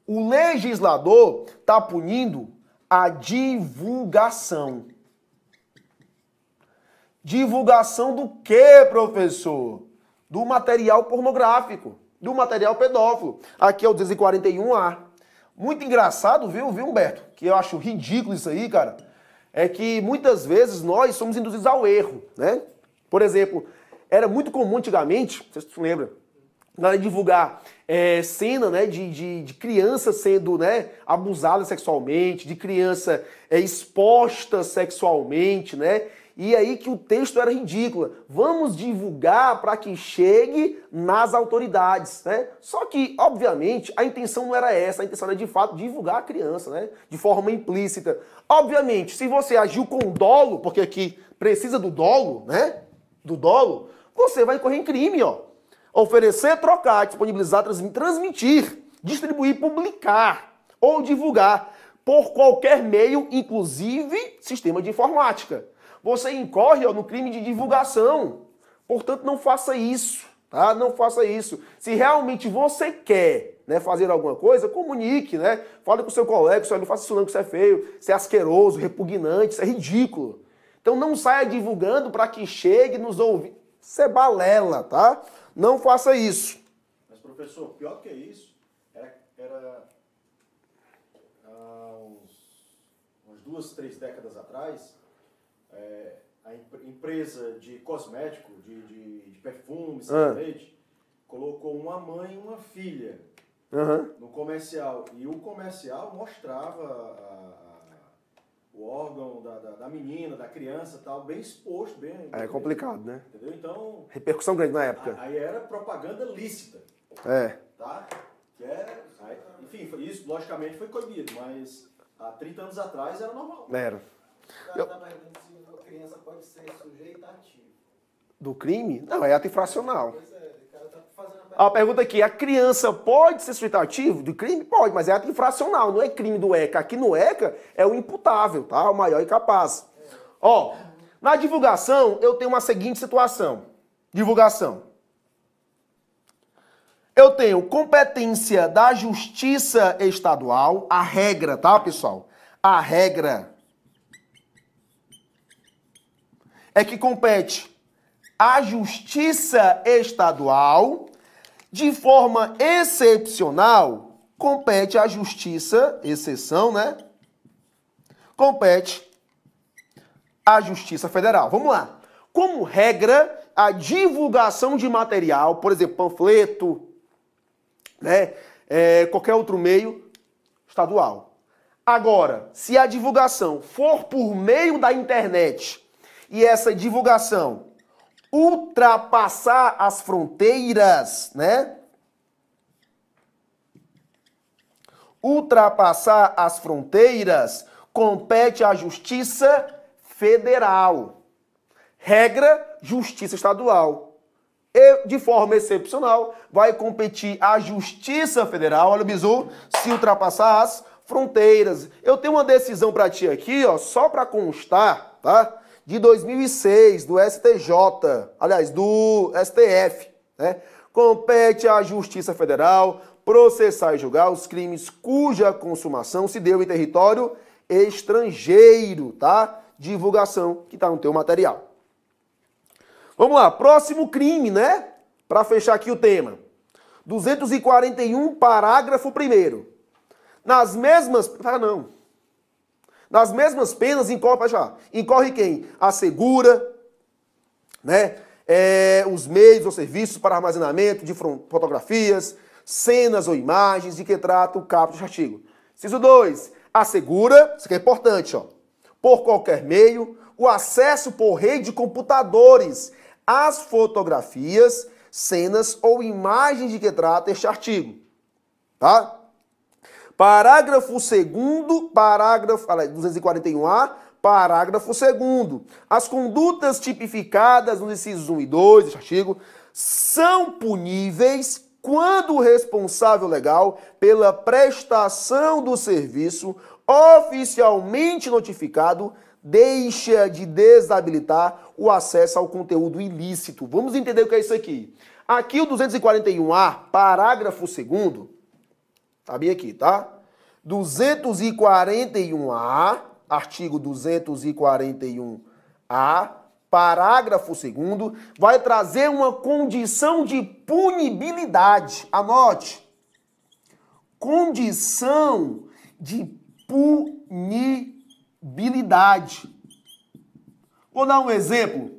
o legislador está punindo a divulgação. Divulgação do quê, professor? Do material pornográfico, do material pedófilo. Aqui é o 241A. Muito engraçado, viu, Humberto? Que eu acho ridículo isso aí, cara. É que muitas vezes nós somos induzidos ao erro, né? Por exemplo, era muito comum antigamente, não sei se tu lembra, na hora de divulgar cena, né, de criança sendo, né, abusada sexualmente, de criança exposta sexualmente, né? E aí que o texto era ridículo. Vamos divulgar para que chegue nas autoridades, né? Só que, obviamente, a intenção não era essa. A intenção era, de fato, divulgar a criança, né? De forma implícita. Obviamente, se você agiu com dolo, porque aqui precisa do dolo, né? Do dolo, você vai incorrer em crime, ó. Oferecer, trocar, disponibilizar, transmitir, distribuir, publicar ou divulgar por qualquer meio, inclusive sistema de informática. Você incorre, ó, no crime de divulgação. Portanto, não faça isso, tá? Não faça isso. Se realmente você quer, né, fazer alguma coisa, comunique, né? Fale com o seu colega, não faça isso não, que isso é feio, isso é asqueroso, repugnante, isso é ridículo. Então não saia divulgando para que chegue nos ouvidos. Isso é balela, tá? Não faça isso. Mas, professor, pior que isso, era umas 2, 3 décadas atrás, a empresa de cosmético, de perfume, sabonete, colocou uma mãe e uma filha no comercial. E o comercial mostrava o órgão da menina, da criança, tal, bem exposto. Bem complicado, né? Entendeu? Então... repercussão grande na época. Aí era propaganda lícita. Tá? Enfim, isso logicamente foi coibido, mas há 30 anos atrás era normal. Era. O cara tá perguntando se a criança pode ser sujeita ativo. Do crime? Não, é ato infracional. Pois é, o cara tá fazendo A pergunta aqui, a criança pode ser sujeito ativo do crime? Pode, mas é ato infracional, não é crime do ECA. Aqui no ECA é o imputável, tá? O maior incapaz. Ó, na divulgação eu tenho uma seguinte situação. Divulgação. Eu tenho competência da Justiça Estadual, a regra, tá, pessoal? A regra é que compete à Justiça Estadual, de forma excepcional, compete à Justiça, exceção, né? Compete à Justiça Federal. Vamos lá. Como regra, a divulgação de material, por exemplo, panfleto, né? Qualquer outro meio estadual. Agora, se a divulgação for por meio da internet e essa divulgação ultrapassar as fronteiras, né? Ultrapassar as fronteiras, compete à Justiça Federal. Regra, Justiça Estadual. E, de forma excepcional, vai competir à Justiça Federal, olha o bizu, se ultrapassar as fronteiras. Eu tenho uma decisão para ti aqui, ó, só para constar, tá? De 2006, do STJ, aliás, do STF, né? Compete à Justiça Federal processar e julgar os crimes cuja consumação se deu em território estrangeiro, tá? Divulgação que tá no teu material. Vamos lá, próximo crime, né? Para fechar aqui o tema. 241, parágrafo 1º. Nas mesmas... Nas mesmas penas incorre quem? Assegura, né? Os meios ou serviços para armazenamento de fotografias, cenas ou imagens de que trata o caput deste artigo. Inciso 2. Assegura, isso aqui é importante, ó, por qualquer meio, o acesso por rede de computadores às fotografias, cenas ou imagens de que trata este artigo. Tá? Parágrafo 2º, 241A, parágrafo 2º. As condutas tipificadas nos incisos 1 e 2 deste artigo são puníveis quando o responsável legal pela prestação do serviço oficialmente notificado deixa de desabilitar o acesso ao conteúdo ilícito. Vamos entender o que é isso aqui. Aqui o 241A, parágrafo 2º, tá bem aqui, tá? 241A, artigo 241A, parágrafo 2º, vai trazer uma condição de punibilidade. Anote. Condição de punibilidade. Vou dar um exemplo.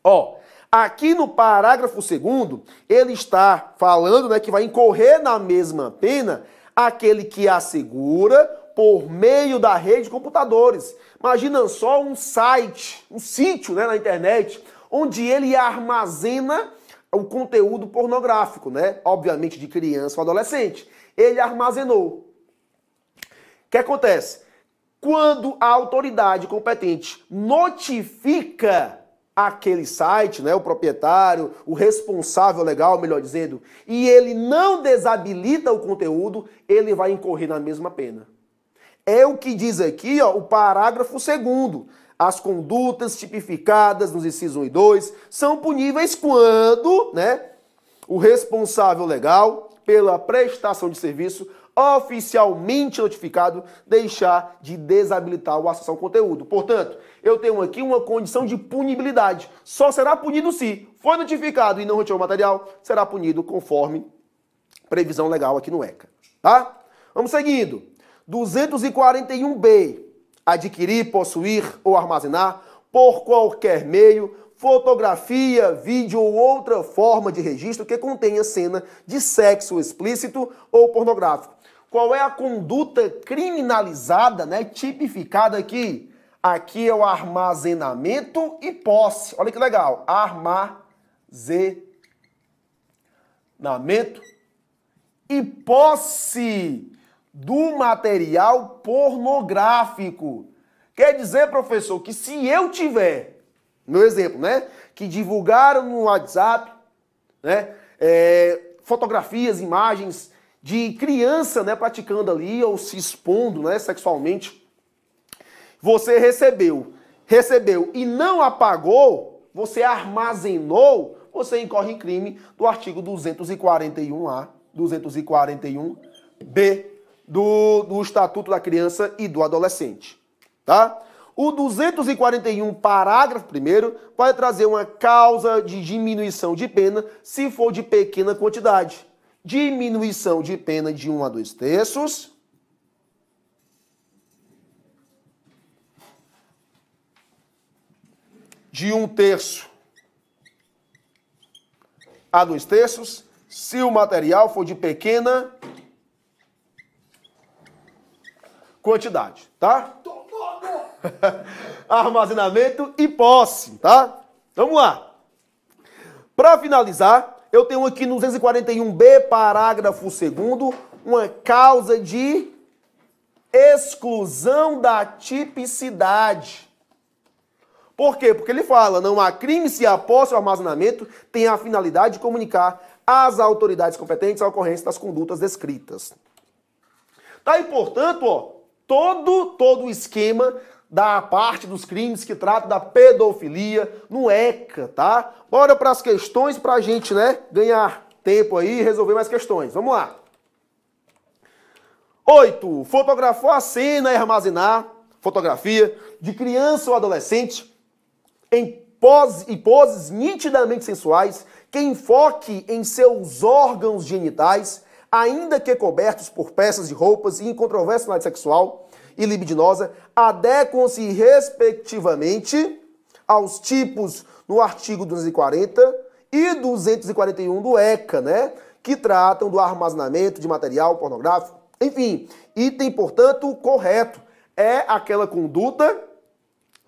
Ó, Aqui no parágrafo 2º, ele está falando, né, que vai incorrer na mesma pena aquele que assegura por meio da rede de computadores. Imagina só um site, um sítio, né, na internet, onde ele armazena o conteúdo pornográfico, né? Obviamente de criança ou adolescente. Ele armazenou. O que acontece? Quando a autoridade competente notifica aquele site, né, o proprietário, o responsável legal, melhor dizendo, e ele não desabilita o conteúdo, ele vai incorrer na mesma pena. É o que diz aqui, ó, o parágrafo 2º. As condutas tipificadas nos incisos 1 e 2 são puníveis quando, né, o responsável legal, pela prestação de serviço oficialmente notificado, deixar de desabilitar o acesso ao conteúdo. Portanto, eu tenho aqui uma condição de punibilidade. Só será punido se foi notificado e não retirou o material, será punido conforme previsão legal aqui no ECA. Tá? Vamos seguindo. 241B. Adquirir, possuir ou armazenar por qualquer meio, fotografia, vídeo ou outra forma de registro que contenha cena de sexo explícito ou pornográfico. Qual é a conduta criminalizada, né, tipificada aqui? Aqui é o armazenamento e posse. Olha que legal. Armazenamento e posse do material pornográfico. Quer dizer, professor, que se eu tiver, meu exemplo, né, que divulgaram no WhatsApp, né, fotografias, imagens de criança, né, praticando ali ou se expondo, né, sexualmente, você recebeu e não apagou, você armazenou, você incorre em crime do artigo 241A, 241B do Estatuto da Criança e do Adolescente, tá? O 241, parágrafo 1º, vai trazer uma causa de diminuição de pena se for de pequena quantidade. Diminuição de pena de 1 a 2 terços. De 1 terço a 2 terços, se o material for de pequena quantidade, tá? Armazenamento e posse, tá? Vamos lá. Para finalizar, eu tenho aqui no 241B, parágrafo 2º, uma causa de exclusão da tipicidade. Por quê? Porque ele fala, não há crime se a posse ou armazenamento tem a finalidade de comunicar às autoridades competentes a ocorrência das condutas descritas. Tá? E, portanto, ó, todo o esquema da parte dos crimes que tratam da pedofilia no ECA, tá? Bora para as questões para a gente, né, ganhar tempo aí e resolver mais questões. Vamos lá. 8. Fotografar a cena e armazenar fotografia de criança ou adolescente em poses nitidamente sensuais que enfoque em seus órgãos genitais, ainda que cobertos por peças de roupas e incontroversa na sexual e libidinosa, adequam-se respectivamente aos tipos no artigo 240 e 241 do ECA, né, que tratam do armazenamento de material pornográfico. Enfim, item, portanto, correto. É aquela conduta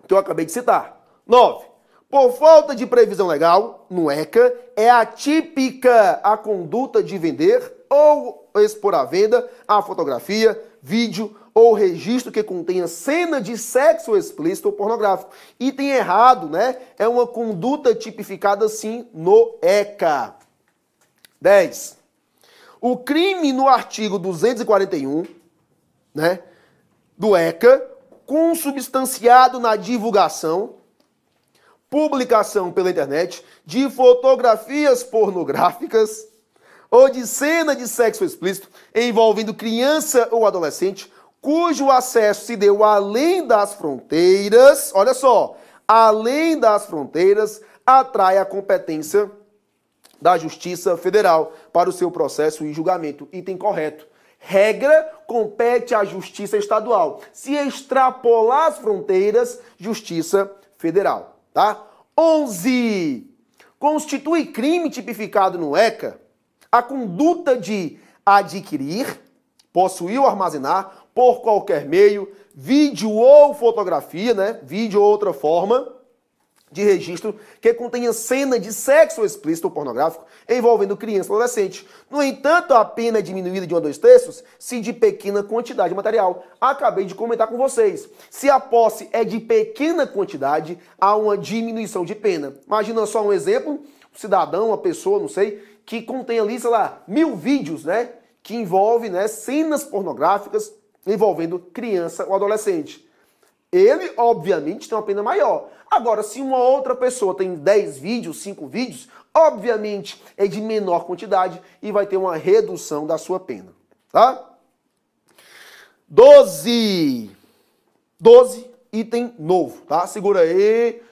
que eu acabei de citar. 9. Por falta de previsão legal, no ECA, é atípica a conduta de vender ou expor à venda a fotografia, vídeo ou registro que contenha cena de sexo explícito ou pornográfico. Item errado, né? É uma conduta tipificada assim no ECA. 10. O crime no artigo 241, né, do ECA, consubstanciado na divulgação, publicação pela internet de fotografias pornográficas ou de cena de sexo explícito envolvendo criança ou adolescente, cujo acesso se deu além das fronteiras, olha só, além das fronteiras, atrai a competência da Justiça Federal para o seu processo e julgamento. Item correto. Regra compete à Justiça Estadual. Se extrapolar as fronteiras, Justiça Federal. Tá? 11. constitui crime tipificado no ECA a conduta de adquirir, possuir ou armazenar, por qualquer meio, vídeo ou fotografia, né? Vídeo ou outra forma de registro que contenha cena de sexo explícito ou pornográfico envolvendo criança ou adolescente. No entanto, a pena é diminuída de 1 a 2 terços se de pequena quantidade de material. Acabei de comentar com vocês. Se a posse é de pequena quantidade, há uma diminuição de pena. Imagina só um exemplo, um cidadão, uma pessoa, não sei, que contém ali, sei lá, 1000 vídeos, né? Que envolve, né, cenas pornográficas envolvendo criança ou adolescente. Ele, obviamente, tem uma pena maior. Agora, se uma outra pessoa tem 10 vídeos, 5 vídeos, obviamente é de menor quantidade e vai ter uma redução da sua pena. Tá? 12, item novo, tá? Segura aí,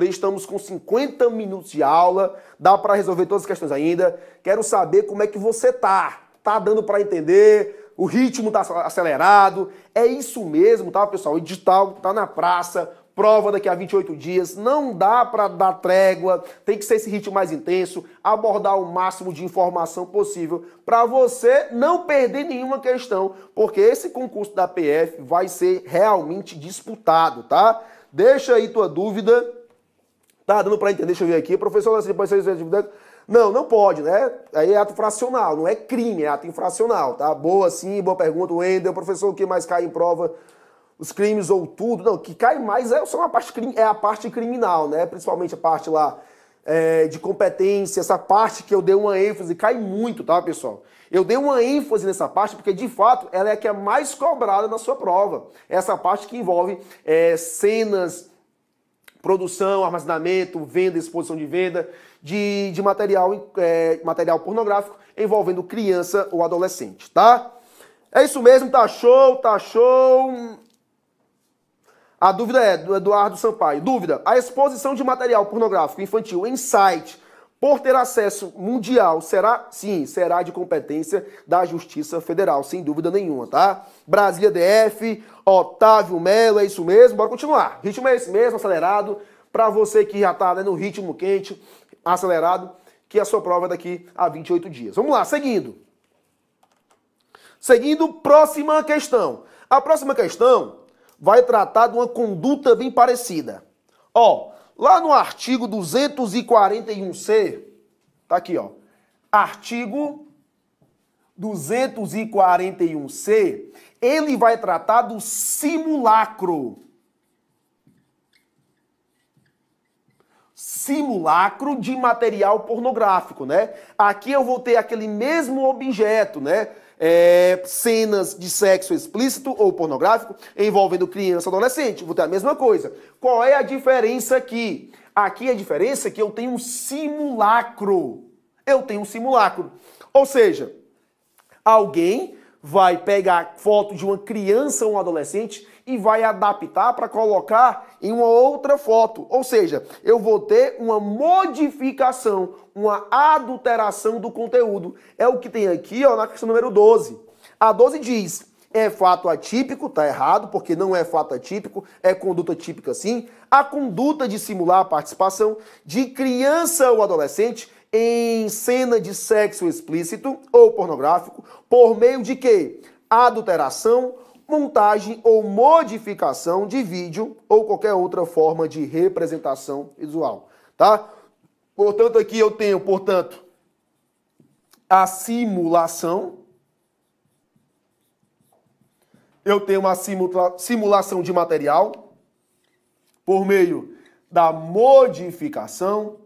estamos com 50 minutos de aula, dá para resolver todas as questões ainda. Quero saber como é que você tá. Tá dando para entender? O ritmo tá acelerado? É isso mesmo, tá, pessoal? O edital tá na praça, prova daqui a 28 dias, não dá para dar trégua, tem que ser esse ritmo mais intenso, abordar o máximo de informação possível para você não perder nenhuma questão, porque esse concurso da PF vai ser realmente disputado, tá? Deixa aí tua dúvida. Tá dando para entender? Deixa eu ver aqui. Professor, você pode ser dúvida? Não, não pode, né? Aí é ato infracional, não é crime, é ato infracional, tá? Boa, sim, boa pergunta, Wendel. Professor, o que mais cai em prova? Os crimes ou tudo? Não, o que cai mais é a parte criminal, né? Principalmente a parte lá de competência, essa parte que eu dei uma ênfase, cai muito, tá, pessoal? Eu dei uma ênfase nessa parte porque, de fato, ela é a que é mais cobrada na sua prova. Essa parte que envolve cenas, produção, armazenamento, venda, exposição de venda de material pornográfico envolvendo criança ou adolescente, tá? É isso mesmo, tá show, tá show. A dúvida é do Eduardo Sampaio. Dúvida: a exposição de material pornográfico infantil em site por ter acesso mundial será? Sim, será de competência da Justiça Federal, sem dúvida nenhuma, tá? Brasília DF, Otávio Melo, é isso mesmo, bora continuar. O ritmo é esse mesmo, acelerado, para você que já tá, né, no ritmo quente, acelerado, que a sua prova é daqui a 28 dias. Vamos lá, seguindo. Seguindo, próxima questão. A próxima questão vai tratar de uma conduta bem parecida. Ó, lá no artigo 241C, tá aqui, ó. Artigo 241C, ele vai tratar do simulacro. Simulacro de material pornográfico, né? Aqui eu vou ter aquele mesmo objeto, né? Cenas de sexo explícito ou pornográfico envolvendo criança ou adolescente. Vou ter a mesma coisa. Qual é a diferença aqui? Aqui a diferença é que eu tenho um simulacro. Eu tenho um simulacro. Ou seja, alguém vai pegar foto de uma criança ou um adolescente e vai adaptar para colocar em uma outra foto. Ou seja, eu vou ter uma modificação, uma adulteração do conteúdo. É o que tem aqui, ó, na questão número 12. A 12 diz: é fato atípico, tá errado, porque não é fato atípico, é conduta típica sim. A conduta de simular a participação de criança ou adolescente em cena de sexo explícito ou pornográfico por meio de quê? Adulteração, montagem ou modificação de vídeo ou qualquer outra forma de representação visual, tá? Portanto, aqui eu tenho, a simulação. Eu tenho uma simulação de material por meio da modificação,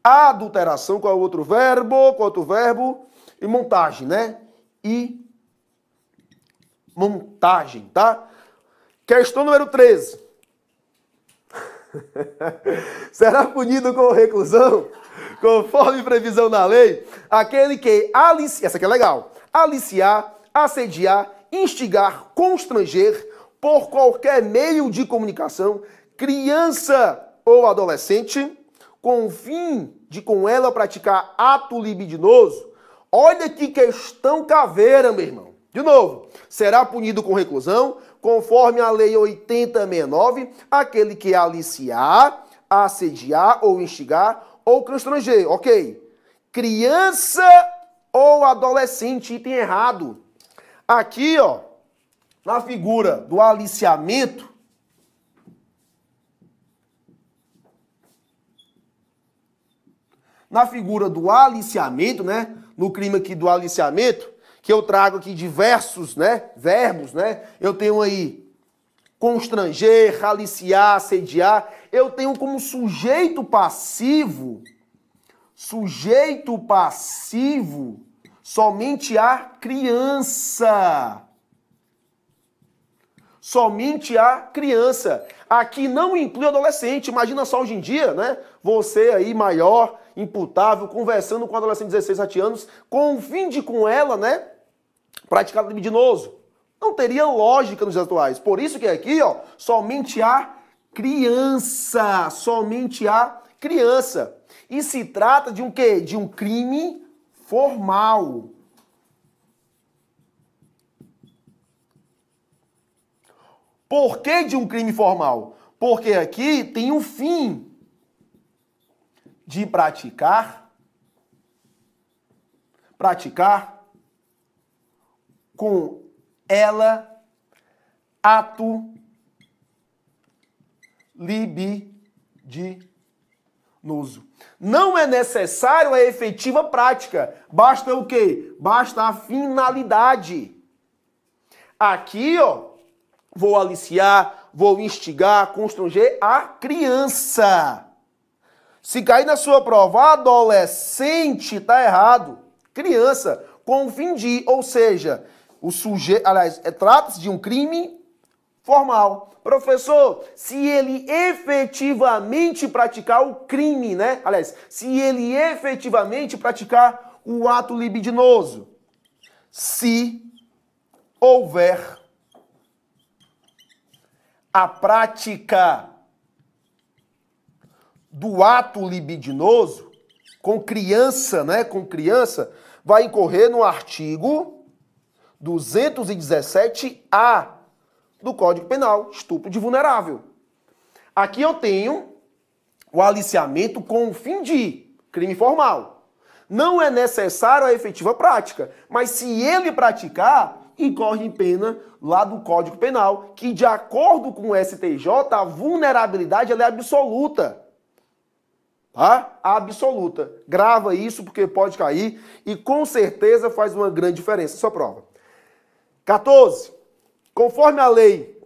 adulteração, qual é o outro verbo? E montagem, né? E montagem, tá? Questão número 13. Será punido com reclusão, conforme previsão na lei, aquele que aliciar, essa aqui é legal, aliciar, assediar, instigar, constranger, por qualquer meio de comunicação, criança ou adolescente, com o fim de com ela praticar ato libidinoso. Olha que questão caveira, meu irmão. De novo, será punido com reclusão, conforme a Lei 8069, aquele que aliciar, assediar ou instigar ou constranger. Ok. Criança ou adolescente, item errado. Aqui, ó, na figura do aliciamento, né, no crime aqui do aliciamento, que eu trago aqui diversos, né, verbos, né, eu tenho aí constranger, aliciar, assediar, eu tenho como sujeito passivo somente a criança. Somente a criança. Aqui não inclui adolescente. Imagina só hoje em dia, né? Você aí maior, imputável, conversando com um adolescente de 16, 17 anos, com o fim de com ela, né? Praticar libidinoso. Não teria lógica nos dias atuais. Por isso que aqui, ó, somente a criança. Somente a criança. E se trata de um quê? De um crime formal. Por que de um crime formal? Porque aqui tem um fim de praticar com ela ato libidinoso. Não é necessário a efetiva prática. Basta o quê? Basta a finalidade. Aqui, ó, vou aliciar, vou instigar, constranger a criança. Se cair na sua prova, adolescente, tá errado. Criança, com o fim de, ou seja, o sujeito, aliás, trata-se de um crime formal. Professor, se ele efetivamente praticar o crime, né? Aliás, se ele efetivamente praticar o ato libidinoso, se houver a prática do ato libidinoso com criança, né? Com criança, vai incorrer no artigo 217-A do Código Penal, estupro de vulnerável. Aqui eu tenho o aliciamento com o fim de crime formal. Não é necessário a efetiva prática, mas se ele praticar, incorre em pena lá do Código Penal, que de acordo com o STJ, a vulnerabilidade ela é absoluta. Tá? Absoluta. Grava isso porque pode cair e com certeza faz uma grande diferença na sua prova. 14. Conforme a Lei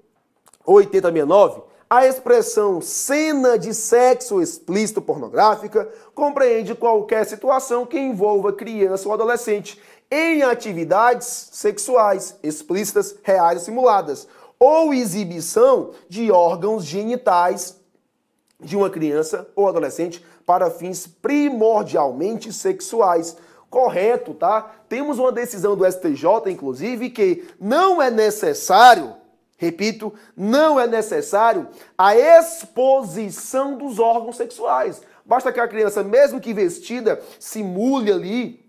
8069, a expressão cena de sexo explícito pornográfica compreende qualquer situação que envolva criança ou adolescente em atividades sexuais explícitas, reais ou simuladas, ou exibição de órgãos genitais de uma criança ou adolescente para fins primordialmente sexuais. Correto, tá? Temos uma decisão do STJ, inclusive, que não é necessário, repito, não é necessário a exposição dos órgãos sexuais. Basta que a criança, mesmo que vestida, simule ali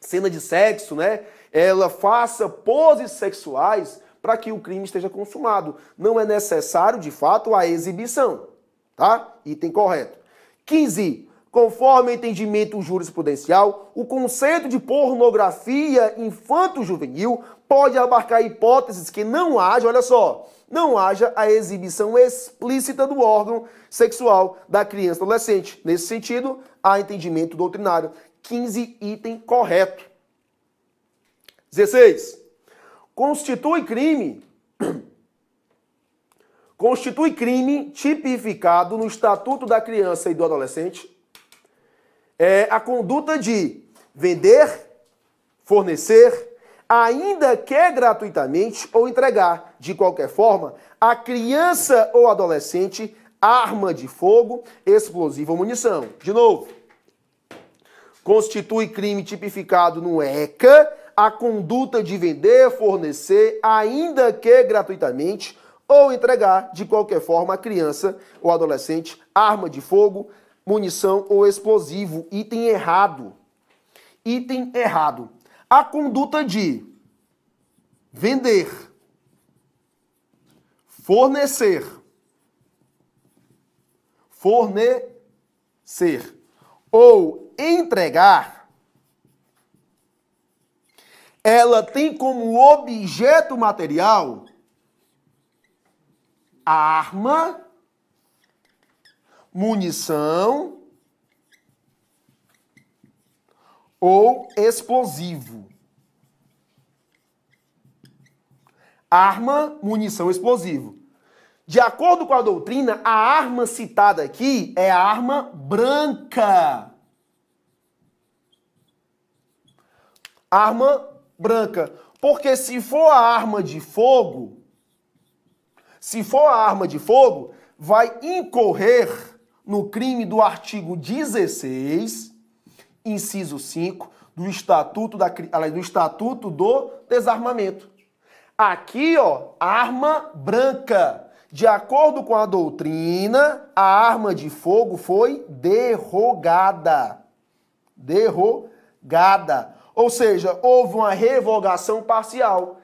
cena de sexo, né? Ela faça poses sexuais para que o crime esteja consumado. Não é necessário, de fato, a exibição, tá? Item correto. 15. Conforme o entendimento jurisprudencial, o conceito de pornografia infanto-juvenil pode abarcar hipóteses que não haja, olha só, não haja a exibição explícita do órgão sexual da criança ou adolescente. Nesse sentido, há entendimento doutrinário. 15, item correto. 16. Constitui crime tipificado no Estatuto da Criança e do Adolescente a conduta de vender, fornecer, ainda que gratuitamente, ou entregar, de qualquer forma, a criança ou adolescente arma de fogo, explosivo ou munição. De novo, constitui crime tipificado no ECA a conduta de vender, fornecer, ainda que gratuitamente, ou entregar, de qualquer forma, a criança ou adolescente arma de fogo, munição ou explosivo. Item errado. Item errado. A conduta de vender, fornecer ou entregar, ela tem como objeto material arma, munição ou explosivo. Arma, munição, explosivo. De acordo com a doutrina, a arma citada aqui é a arma branca. Arma branca. Porque se for a arma de fogo, vai incorrer no crime do artigo 16, inciso 5, do Estatuto do Desarmamento. Aqui, ó, arma branca. De acordo com a doutrina, a arma de fogo foi derrogada. Derrogada. Ou seja, houve uma revogação parcial.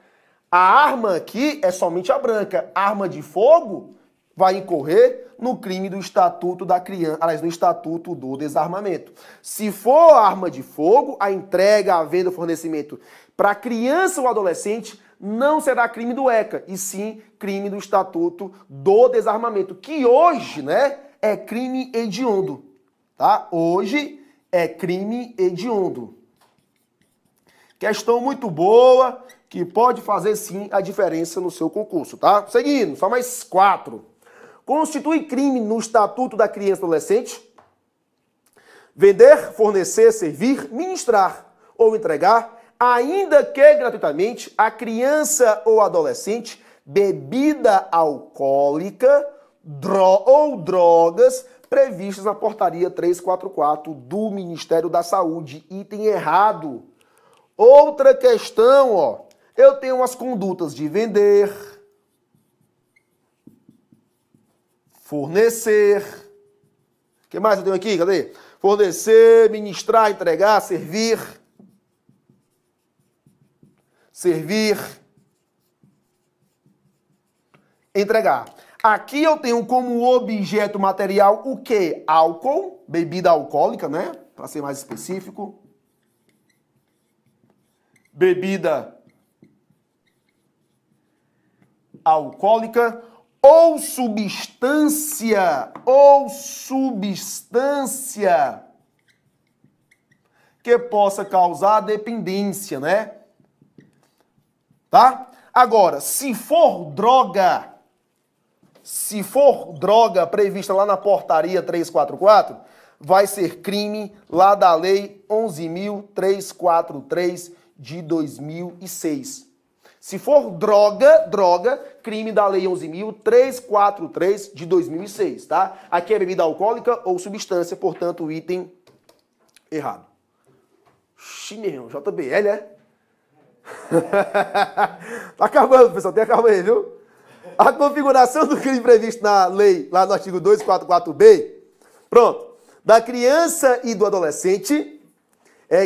A arma aqui é somente a branca. A arma de fogo vai incorrer no crime do Estatuto da Criança, aliás, no Estatuto do Desarmamento. Se for arma de fogo, a entrega, a venda, o fornecimento para criança ou adolescente não será crime do ECA, e sim crime do Estatuto do Desarmamento, que hoje, né, é crime hediondo, tá? Hoje é crime hediondo. Questão muito boa, que pode fazer sim a diferença no seu concurso, tá? Seguindo, só mais 4. Constitui crime no Estatuto da Criança e Adolescente vender, fornecer, servir, ministrar ou entregar, ainda que gratuitamente, a criança ou adolescente bebida alcoólica ou drogas previstas na portaria 344 do Ministério da Saúde. Item errado. Outra questão, ó. Eu tenho umas condutas de vender, fornecer. O que mais eu tenho aqui? Cadê? Fornecer, ministrar, entregar, servir. Servir. Entregar. Aqui eu tenho como objeto material o quê? Álcool, bebida alcoólica, né? Para ser mais específico. Bebida alcoólica ou substância que possa causar dependência, né? Tá? Agora, se for droga prevista lá na portaria 344, vai ser crime lá da lei 11.343 de 2006. Se for droga, crime da lei 11.343 de 2006, tá? Aqui é bebida alcoólica ou substância, portanto, o item errado. Chinelo, JBL, é? Tá acabando, pessoal, tem que acabar aí, viu? A configuração do crime previsto na lei, lá no artigo 244B, pronto, da criança e do adolescente,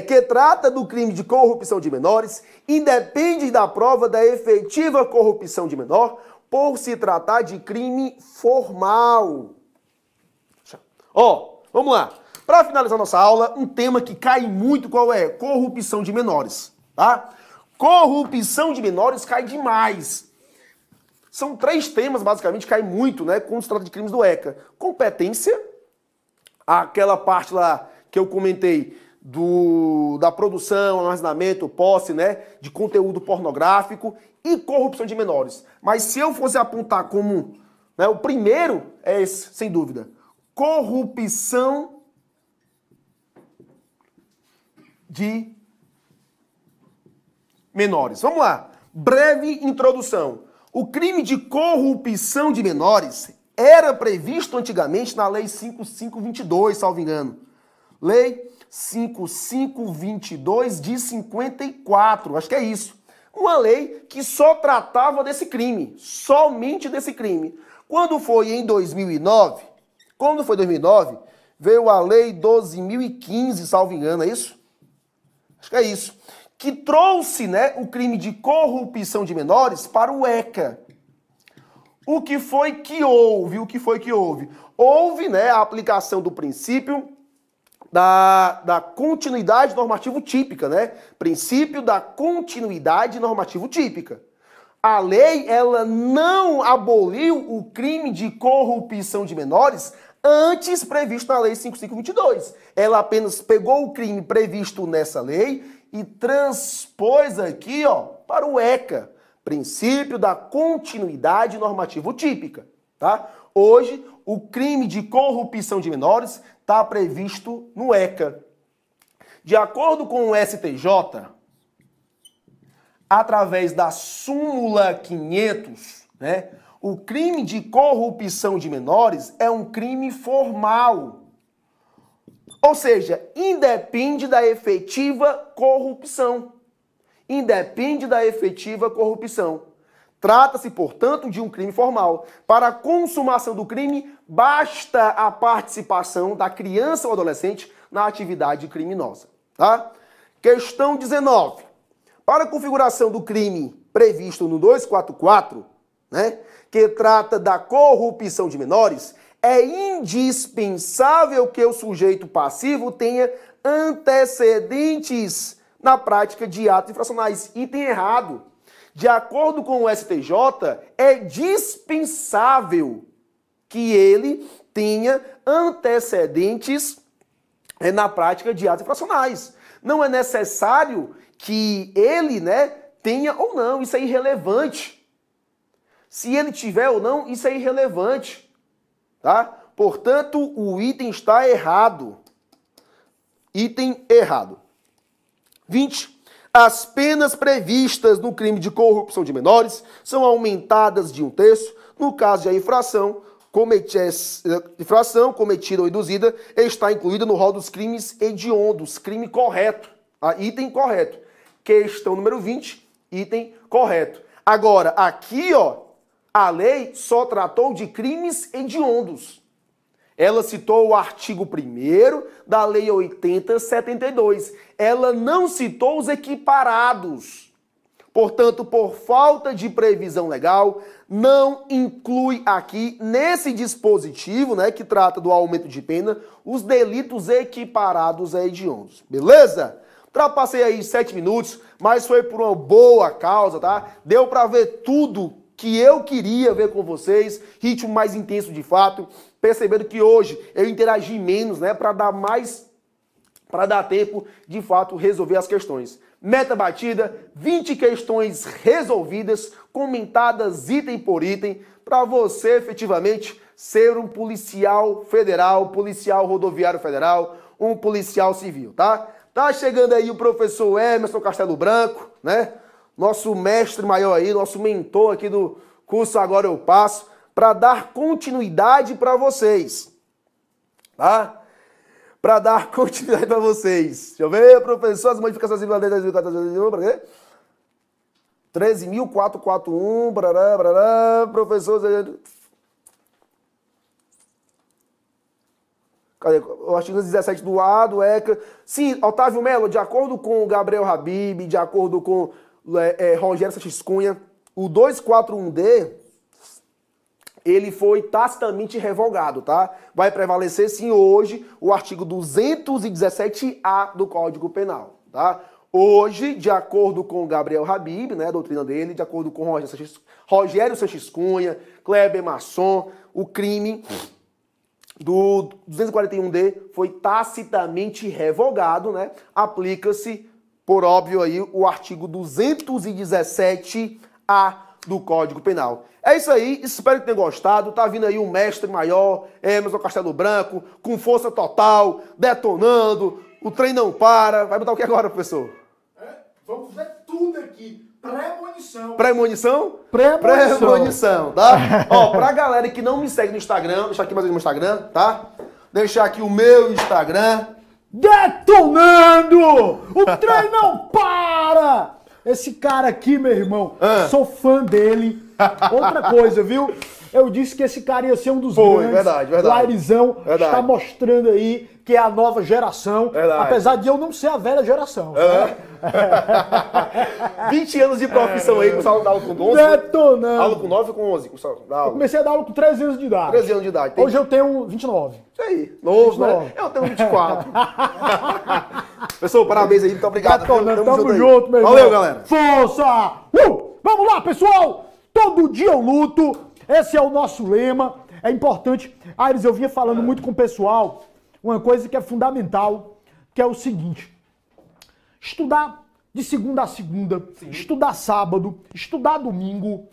que trata do crime de corrupção de menores, independe da prova da efetiva corrupção de menor, por se tratar de crime formal. Ó, vamos lá. Para finalizar nossa aula, um tema que cai muito, qual é? Corrupção de menores, tá? Corrupção de menores cai demais. São 3 temas, basicamente, que caem muito, né, quando se trata de crimes do ECA. Competência, aquela parte lá que eu comentei da produção, armazenamento, posse, né, de conteúdo pornográfico e corrupção de menores. Mas se eu fosse apontar como, né, o primeiro é esse, sem dúvida. Corrupção de menores. Vamos lá. Breve introdução. O crime de corrupção de menores era previsto antigamente na Lei 5522, salvo engano. Lei 5522 de 54, acho que é isso. Uma lei que só tratava desse crime, somente desse crime. Quando foi em 2009, veio a Lei 12.015, salvo engano, é isso? Acho que é isso. Que trouxe, né, o crime de corrupção de menores para o ECA. O que foi que houve? Houve, né, a aplicação do princípio da continuidade normativo típica, né? Princípio da continuidade normativo típica. A lei, ela não aboliu o crime de corrupção de menores antes previsto na Lei 5.522. Ela apenas pegou o crime previsto nessa lei e transpôs aqui, ó, para o ECA, princípio da continuidade normativo típica, tá? Hoje, o crime de corrupção de menores está previsto no ECA. De acordo com o STJ, através da súmula 500, né, o crime de corrupção de menores é um crime formal. Ou seja, independe da efetiva corrupção. Independe da efetiva corrupção. Trata-se, portanto, de um crime formal. Para a consumação do crime, basta a participação da criança ou adolescente na atividade criminosa. Tá? Questão 19. Para a configuração do crime previsto no 244, né, que trata da corrupção de menores, é indispensável que o sujeito passivo tenha antecedentes na prática de atos infracionais. Item errado. De acordo com o STJ, é dispensável que ele tenha antecedentes na prática de atos infracionais. Não é necessário que ele, né, tenha ou não. Isso é irrelevante. Se ele tiver ou não, isso é irrelevante. Tá? Portanto, o item está errado. Item errado. 20. As penas previstas no crime de corrupção de menores são aumentadas de 1/3 no caso de a infração cometida ou induzida está incluída no rol dos crimes hediondos. Crime correto. Item correto. Questão número 20, item correto. Agora, aqui, ó, a lei só tratou de crimes hediondos. Ela citou o artigo 1º da Lei 80/72. Ela não citou os equiparados. Portanto, por falta de previsão legal, não inclui aqui, nesse dispositivo, né, que trata do aumento de pena, os delitos equiparados a hediondos. Beleza? Ultrapassei aí 7 minutos, mas foi por uma boa causa, tá? Deu pra ver tudo que eu queria ver com vocês, ritmo mais intenso de fato, percebendo que hoje eu interagi menos, né, para dar tempo de fato resolver as questões. Meta batida, 20 questões resolvidas, comentadas item por item, para você efetivamente ser um policial federal, policial rodoviário federal, um policial civil, tá? Tá chegando aí o professor Emerson Castelo Branco, né? Nosso mestre maior aí, nosso mentor aqui do curso Agora Eu Passo, para dar continuidade para vocês, tá? Para dar continuidade para vocês. Deixa eu ver, professor, as modificações da lei 10.441, 13.441, professor... Cadê? O artigo 17 do A, do ECA. Sim, Otávio Melo, de acordo com o Gabriel Habib, de acordo com Rogério Sanches Cunha, o 241D, ele foi tacitamente revogado, tá? Vai prevalecer, sim, hoje, o artigo 217A do Código Penal, tá? Hoje, de acordo com o Gabriel Habib, né, a doutrina dele, de acordo com Rogério Sanches Cunha, Kleber Masson, o crime do 241D foi tacitamente revogado, né? Aplica-se, por óbvio aí, o artigo 217A do Código Penal. É isso aí, espero que tenham gostado. Tá vindo aí o mestre maior, Emerson Castelo Branco, com força total, detonando, o trem não para. Vai botar o que agora, professor? Vamos ver tudo aqui. Premonição. Premonição? Premonição, tá? Ó, pra galera que não me segue no Instagram, deixa aqui mais o meu Instagram, tá? Deixar aqui o meu Instagram. Detonando! O trem não para! Esse cara aqui, meu irmão, sou fã dele. Outra coisa, viu? eu disse que esse cara ia ser um dos Foi, grandes. verdade. O Airizão Verdade. está mostrando aí que é a nova geração, Verdade. apesar de eu não ser a velha geração. 20 anos de profissão aí, começaram a dar aula com 11. Detonando. Aula com 9 ou com 11? Eu comecei a dar aula com 13 anos de idade. 13 anos de idade. Hoje eu tenho 29. Isso aí, novo, 29. né? Eu tenho 24. Pessoal, parabéns aí, muito obrigado. Detonando, tamo aí. junto, meu irmão. Valeu, galera. Força! Vamos lá, pessoal! Todo dia eu luto. Esse é o nosso lema. É importante. Aires, eu vinha falando muito com o pessoal uma coisa que é fundamental, que é o seguinte. Estudar de segunda a segunda, estudar sábado, estudar domingo.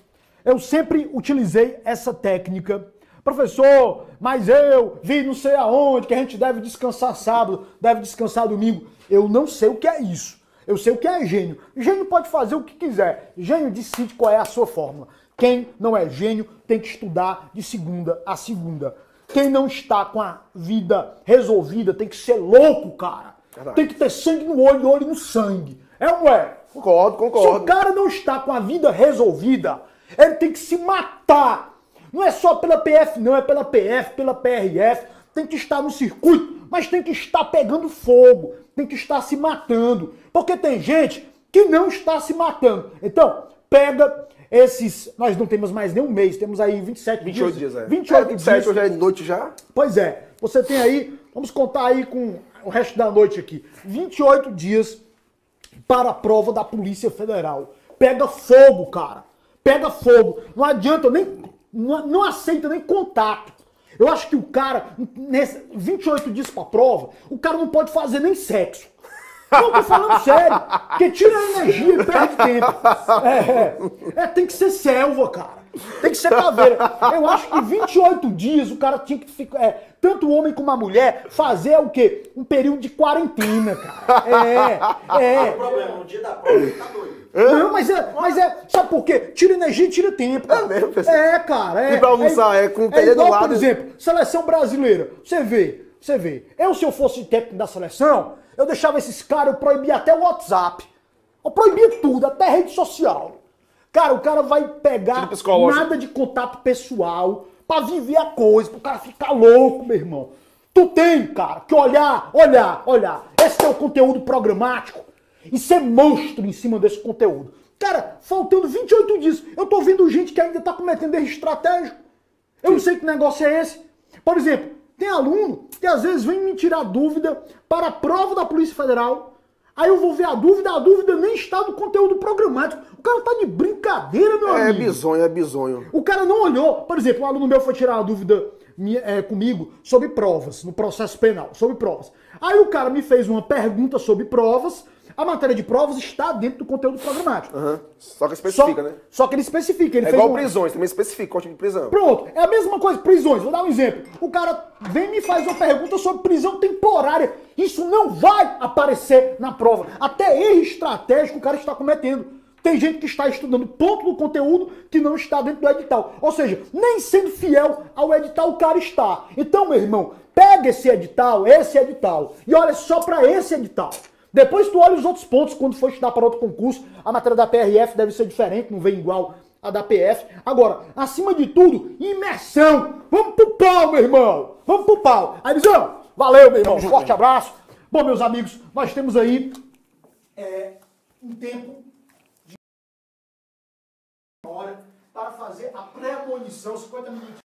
Eu sempre utilizei essa técnica. Professor, mas eu vi não sei aonde que a gente deve descansar sábado, deve descansar domingo. Eu não sei o que é isso. Eu sei o que é gênio. Gênio pode fazer o que quiser. Gênio decide qual é a sua fórmula. Quem não é gênio tem que estudar de segunda a segunda. Quem não está com a vida resolvida tem que ser louco, cara. Verdade. Tem que ter sangue no olho e olho no sangue. É ou não é? Concordo, Se o concordo. cara não está com a vida resolvida, ele tem que se matar. Não é só pela PF, não, é pela PF, pela PRF. Tem que estar no circuito, mas tem que estar pegando fogo. Tem que estar se matando. Porque tem gente que não está se matando. Então, pega esses... Nós não temos mais nem um mês, temos aí 28 dias, é. 28 27, dias. hoje é noite já. Pois é, você tem aí, vamos contar aí com o resto da noite aqui, 28 dias para a prova da Polícia Federal. Pega fogo, cara. Pega fogo. Não adianta nem, não aceita nem contato. Eu acho que o cara, nesse 28 dias para a prova, o cara não pode fazer nem sexo. Não, tô falando sério. Porque tira a energia e perde tempo. Tem que ser selva, cara. Tem que ser caveira. Eu acho que 28 dias o cara tinha que ficar... tanto o homem como a mulher fazer o quê? Um período de quarentena, cara. Não tem problema, no dia da prova ele tá doido. Não, mas é... Sabe por quê? Tira energia e tira tempo. Cara. mesmo, pessoal? Cara. E pra almoçar, com o telhado igual, do lado. por exemplo, seleção brasileira. Você vê. Eu, se eu fosse técnico da seleção, eu deixava esses caras, eu proibia até o WhatsApp. Eu proibia tudo, até rede social. Cara, o cara vai pegar nada de contato pessoal pra viver a coisa, pro cara ficar louco, meu irmão. Tu tem, cara, que olhar. Esse é o conteúdo programático e ser monstro em cima desse conteúdo. Cara, faltando 28 dias, eu tô vendo gente que ainda tá cometendo erro estratégico. Eu não sei que negócio é esse. Por exemplo, tem aluno que às vezes vem me tirar dúvida para a prova da Polícia Federal. Aí eu vou ver a dúvida nem está no conteúdo programático. O cara tá de brincadeira, meu amigo. É bizonho. O cara não olhou. Por exemplo, um aluno meu foi tirar uma dúvida comigo sobre provas, no processo penal, sobre provas. Aí o cara me fez uma pergunta sobre provas. A matéria de provas está dentro do conteúdo programático. Só que especifica, né? Só que ele especifica. Ele É fez igual prisões, também especifica qual tipo de prisão. Pronto, é a mesma coisa, prisões. Vou dar um exemplo. O cara vem e me faz uma pergunta sobre prisão temporária. Isso não vai aparecer na prova. Até erro estratégico o cara está cometendo. Tem gente que está estudando ponto do conteúdo que não está dentro do edital. Ou seja, nem sendo fiel ao edital o cara está. Então, meu irmão, pega esse edital, e olha só para esse edital. Depois tu olha os outros pontos quando for estudar para outro concurso. A matéria da PRF deve ser diferente, não vem igual a da PF. Agora, acima de tudo, imersão. Vamos pro pau, meu irmão. Vamos pro pau. Arizão, valeu, meu irmão. Forte abraço. Bom, meus amigos, nós temos aí um tempo de hora para fazer a pré-munição, 50 minutos.